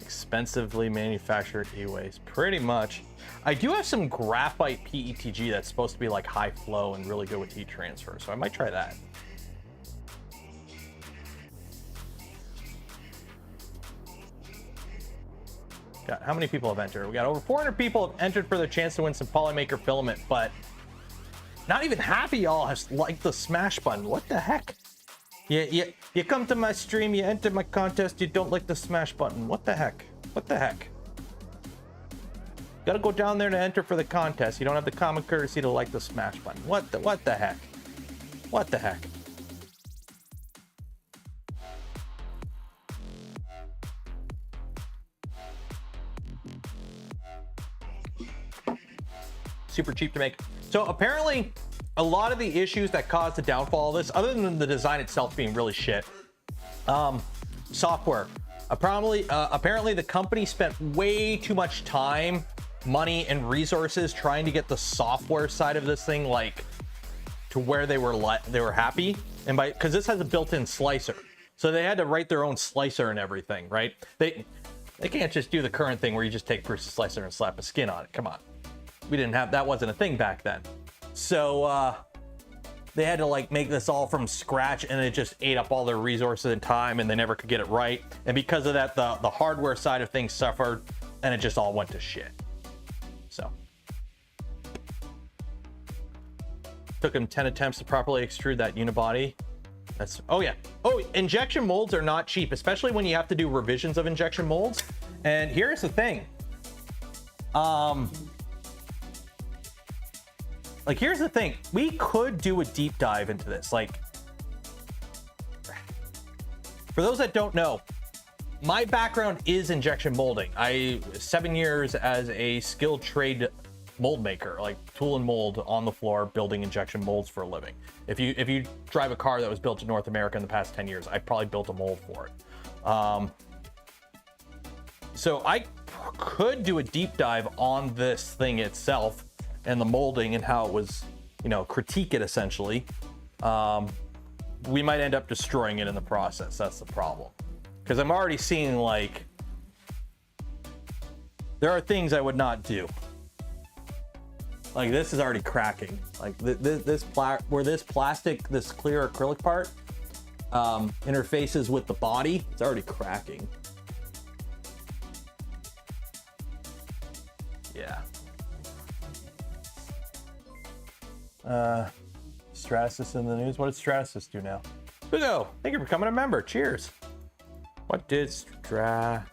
Expensively manufactured e-waste, pretty much. I do have some graphite PETG that's supposed to be like high flow and really good with heat transfer, so I might try that. Got how many people have entered? We got over 400 people have entered for their chance to win some Polymaker filament, but not even half of y'all has liked the smash button. What the heck? You come to my stream, you enter my contest, you don't like the smash button. What the heck? What the heck? Gotta go down there to enter for the contest. You don't have the common courtesy to like the smash button. What the heck? What the heck? Super cheap to make. So apparently a lot of the issues that caused the downfall of this, other than the design itself being really shit, software. Apparently the company spent way too much time, money, and resources trying to get the software side of this thing like to where they were happy, and because this has a built-in slicer, so they had to write their own slicer and everything, right? They can't just do the current thing where you just take Bruce's slicer and slap a skin on it. Come on, we didn't have that, wasn't a thing back then. So they had to like make this all from scratch, and it just ate up all their resources and time, and they never could get it right. And because of that, the hardware side of things suffered, and it just all went to shit. So took him 10 attempts to properly extrude that unibody. That's, oh yeah. Oh, injection molds are not cheap, especially when you have to do revisions of injection molds. And here's the thing. Like, here's the thing. We could do a deep dive into this. Like, for those that don't know, my background is injection molding. 7 years as a skilled trade mold maker, like tool and mold on the floor, building injection molds for a living. If you drive a car that was built in North America in the past 10 years, I probably built a mold for it. So I could do a deep dive on this thing itself and the molding and how it was, critique it essentially. We might end up destroying it in the process. That's the problem. Because I'm already seeing, like, there are things I would not do. Like, this is already cracking. Like, this plastic, this clear acrylic part interfaces with the body, it's already cracking. Yeah. Stratasys in the news. What did Stratasys do now? Hugo, thank you for becoming a member. Cheers. What did Stratasys?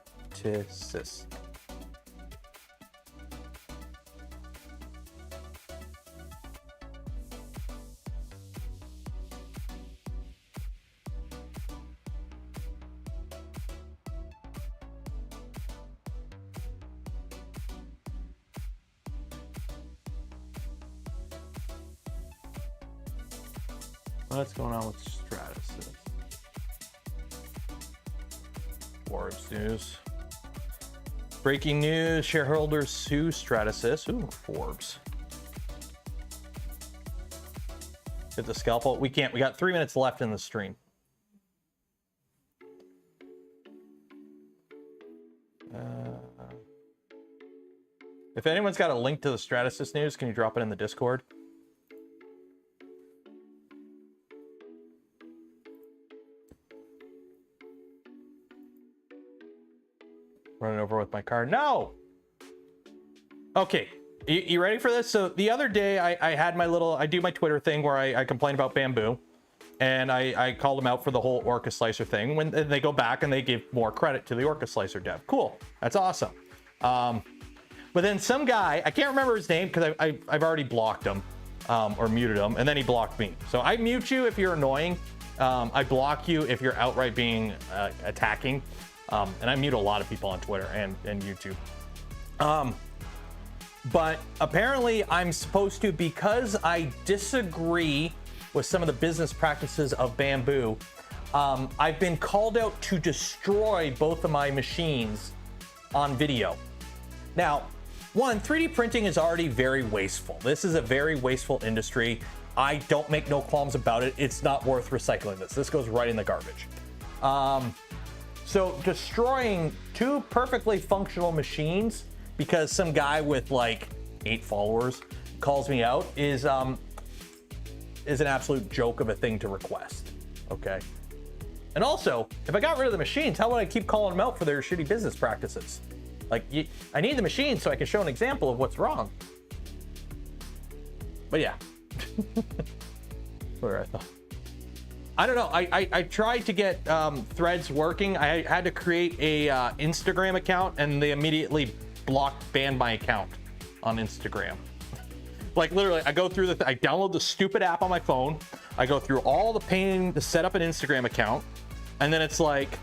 What's going on with Stratasys? Forbes news. Breaking news, shareholders sue Stratasys. Ooh, Forbes. Hit the scalpel. We can't. We got 3 minutes left in the stream. If anyone's got a link to the Stratasys news, can you drop it in the Discord? Running over with my car. No! Okay, you ready for this? So the other day I had my little, I do my Twitter thing where I complain about Bamboo, and I called them out for the whole Orca Slicer thing. When they go back and they give more credit to the Orca Slicer dev. Cool, that's awesome. But then some guy, I can't remember his name because I've already blocked him or muted him, and then he blocked me. So I mute you if you're annoying. I block you if you're outright being attacking. And I mute a lot of people on Twitter and YouTube. But apparently I'm supposed to, because I disagree with some of the business practices of Bamboo, I've been called out to destroy both of my machines on video. Now, one, 3D printing is already very wasteful. This is a very wasteful industry. I don't make no qualms about it. It's not worth recycling this. This goes right in the garbage. So destroying 2 perfectly functional machines because some guy with like 8 followers calls me out is an absolute joke of a thing to request. Okay. And also, if I got rid of the machines, how would I keep calling them out for their shitty business practices? Like, I need the machines so I can show an example of what's wrong. But yeah. Where I thought. I don't know. I tried to get threads working. I had to create a Instagram account, and they immediately banned my account on Instagram. Like literally, I go through I download the stupid app on my phone. I go through all the pain to set up an Instagram account, and then it's like,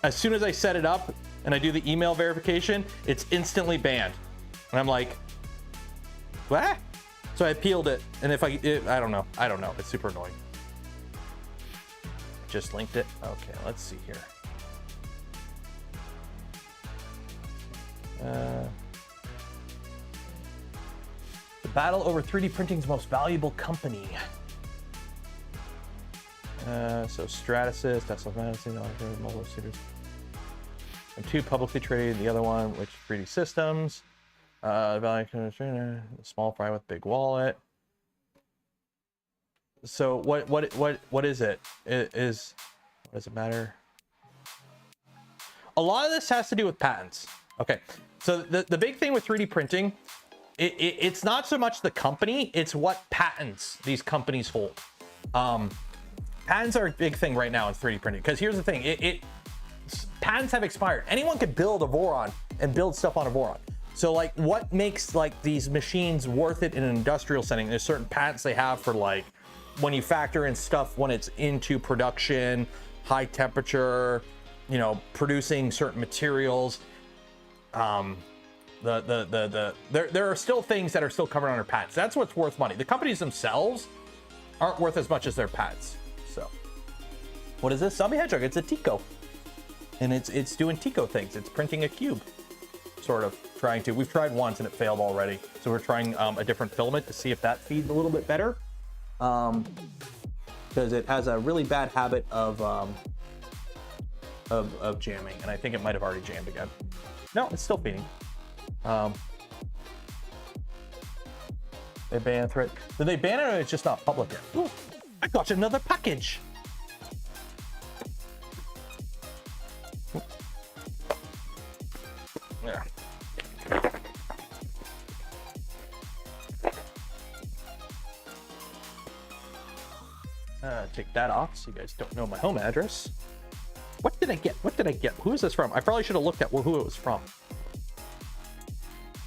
as soon as I set it up and I do the email verification, it's instantly banned. And I'm like, what? So I appealed it, and I don't know. It's super annoying. Just linked it. Okay, let's see here. The battle over 3D printing's most valuable company. So Stratasys, Tesla Medicine, Mobile Studios. And 2 publicly traded, the other one, which 3D Systems. Small fry with big wallet. So what is it? What does it matter? A lot of this has to do with patents. Okay, so the big thing with 3D printing, it's not so much the company, it's what patents these companies hold. Patents are a big thing right now in 3D printing, because here's the thing, patents have expired. Anyone could build a Voron and build stuff on a Voron. So like, what makes like these machines worth it in an industrial setting? There's certain patents they have for like when you factor in stuff when it's into production, high temperature, you know, producing certain materials. There are still things that are still covered under patents. That's what's worth money. The companies themselves aren't worth as much as their patents. So, what is this? Zombie Hedgehog. It's a Tiko, and it's doing Tiko things. It's printing a cube, sort of trying to. We've tried once and it failed already. So we're trying a different filament to see if that feeds a little bit better. Because it has a really bad habit of jamming, and I think it might have already jammed again. No, it's still feeding. They ban thread. Did they ban it, or it's just not public yet? Ooh, I got another package. Yeah. Take that off so you guys don't know my home address. What did I get? What did I get? Who is this from? I probably should have looked at who it was from.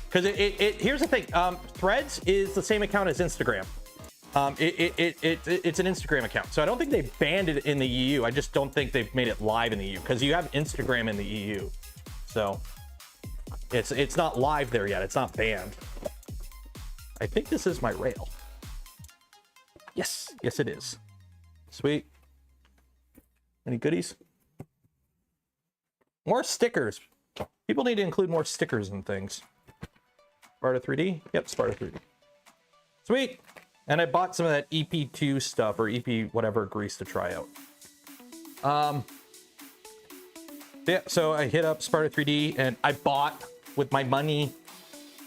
Because here's the thing. Threads is the same account as Instagram. It's an Instagram account. So I don't think they banned it in the EU. I just don't think they've made it live in the EU, because you have Instagram in the EU. So it's not live there yet. It's not banned. I think this is my rail. Yes, yes it is. Sweet. Any goodies? More stickers. People need to include more stickers and things. Sparta 3D? Yep, Sparta 3D. Sweet. And I bought some of that EP2 stuff, or EP whatever grease to try out. Yeah, so I hit up Sparta 3D and I bought with my money.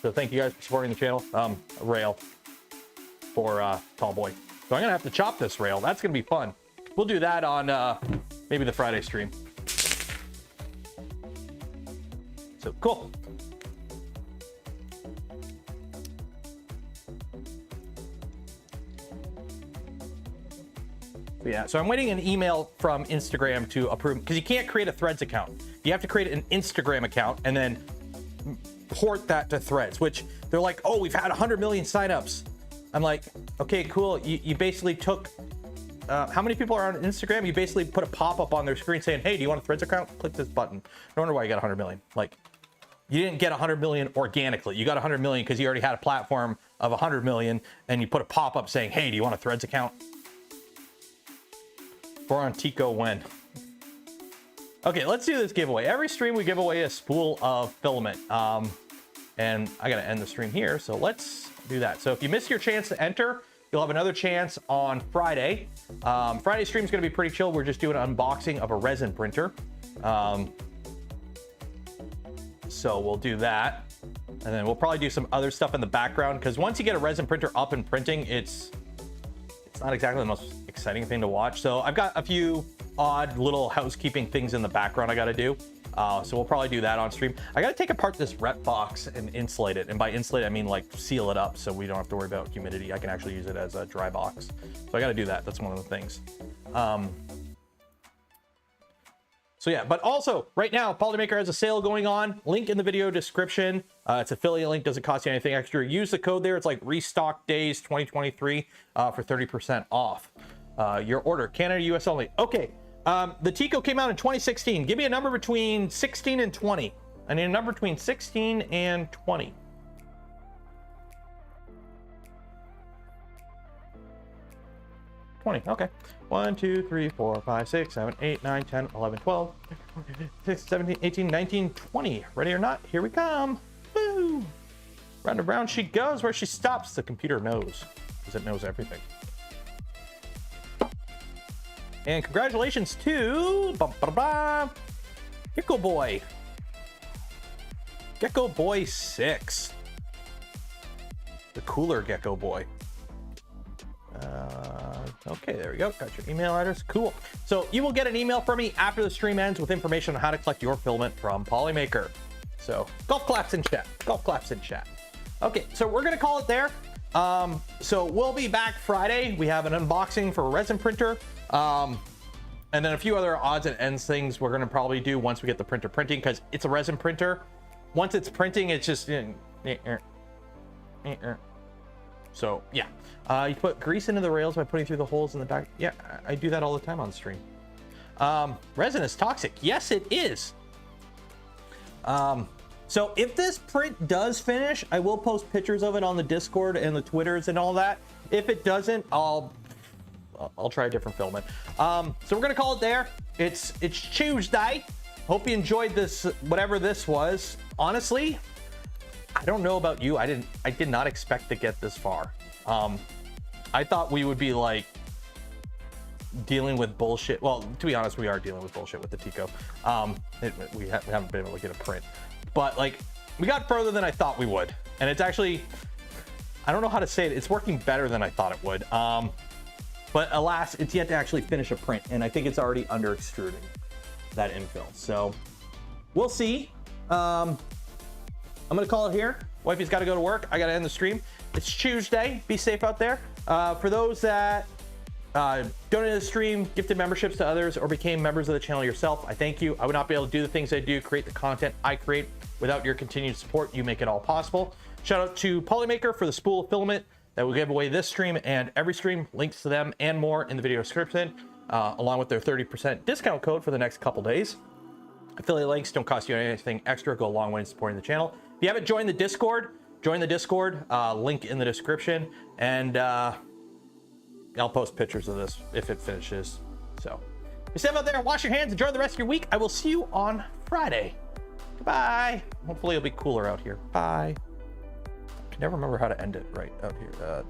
So thank you guys for supporting the channel. A rail for Tallboy. So I'm gonna have to chop this rail. That's gonna be fun. We'll do that on maybe the Friday stream. So cool. Yeah, so I'm waiting an email from Instagram to approve, because you can't create a Threads account. You have to create an Instagram account and then port that to Threads, which they're like, oh, we've had 100 million signups. I'm like, okay, cool. You basically took, how many people are on Instagram? You basically put a pop-up on their screen saying, hey, do you want a Threads account? Click this button. No wonder why you got 100 million. Like, you didn't get 100 million organically. You got 100 million because you already had a platform of 100 million, and you put a pop-up saying, hey, do you want a Threads account? We're on Tiko when? Okay, let's do this giveaway. Every stream we give away a spool of filament. And I gotta end the stream here, so let's do that. So if you miss your chance to enter, you'll have another chance on Friday. Friday stream is gonna be pretty chill. We're just doing an unboxing of a resin printer. So we'll do that. And then we'll probably do some other stuff in the background, because once you get a resin printer up and printing, it's not exactly the most exciting thing to watch. So I've got a few odd little housekeeping things in the background I got to do. So we'll probably do that on stream. I got to take apart this rep box and insulate it. And by insulate, I mean like seal it up so we don't have to worry about humidity. I can actually use it as a dry box. So I got to do that. That's one of the things. So yeah, but also right now, Polymaker has a sale going on. Link in the video description. It's affiliate link, doesn't cost you anything extra. Use the code there. It's like restock days 2023 for 30% off your order. Canada, US only. Okay, the Tiko came out in 2016. Give me a number between 16 and 20. I need a number between 16 and 20. 20, okay. 1, 2, 3, 4, 5, 6, 7, 8, 9, 10, 11, 12, 16, 17, 18, 19, 20. Ready or not, here we come. Woo! Round and round she goes. Where she stops, the computer knows, because it knows everything. And congratulations to Gecko Boy. Gecko Boy 6. The cooler Gecko Boy. Okay, there we go. Got your email address. Cool. So you will get an email from me after the stream ends with information on how to collect your filament from Polymaker. So golf claps in chat. Golf claps in chat. Okay, so we're gonna call it there. So we'll be back Friday. We have an unboxing for a resin printer. And then a few other odds and ends things we're gonna probably do once we get the printer printing, because it's a resin printer. Once it's printing, it's just so yeah. You put grease into the rails by putting through the holes in the back. Yeah, I do that all the time on stream. Resin is toxic. Yes, it is. So if this print does finish, I will post pictures of it on the Discord and the Twitters and all that. If it doesn't, I'll try a different filament. So we're gonna call it there. It's Tuesday. Hope you enjoyed this, whatever this was. Honestly, I don't know about you. I did not expect to get this far. I thought we would be like dealing with bullshit. Well, to be honest, we are dealing with bullshit with the Tiko. We haven't been able to get a print, but like we got further than I thought we would. And it's actually, I don't know how to say it. It's working better than I thought it would. But alas, it's yet to actually finish a print. And I think it's already under extruding that infill. So we'll see. I'm gonna call it here. Wifey's got to go to work. I got to end the stream. It's Tuesday. Be safe out there. For those that donated the stream, gifted memberships to others, or became members of the channel yourself, I thank you. I would not be able to do the things I do, create the content I create, without your continued support. You make it all possible. Shout out to Polymaker for the spool of filament that will give away this stream and every stream. Links to them and more in the video description, along with their 30% discount code for the next couple days. Affiliate links don't cost you anything extra. Go a long way in supporting the channel. If you haven't joined the Discord, join the Discord. Link in the description. And I'll post pictures of this if it finishes. So be safe out there. Wash your hands. Enjoy the rest of your week. I will see you on Friday. Goodbye. Hopefully it'll be cooler out here. Bye. I can never remember how to end it right out here.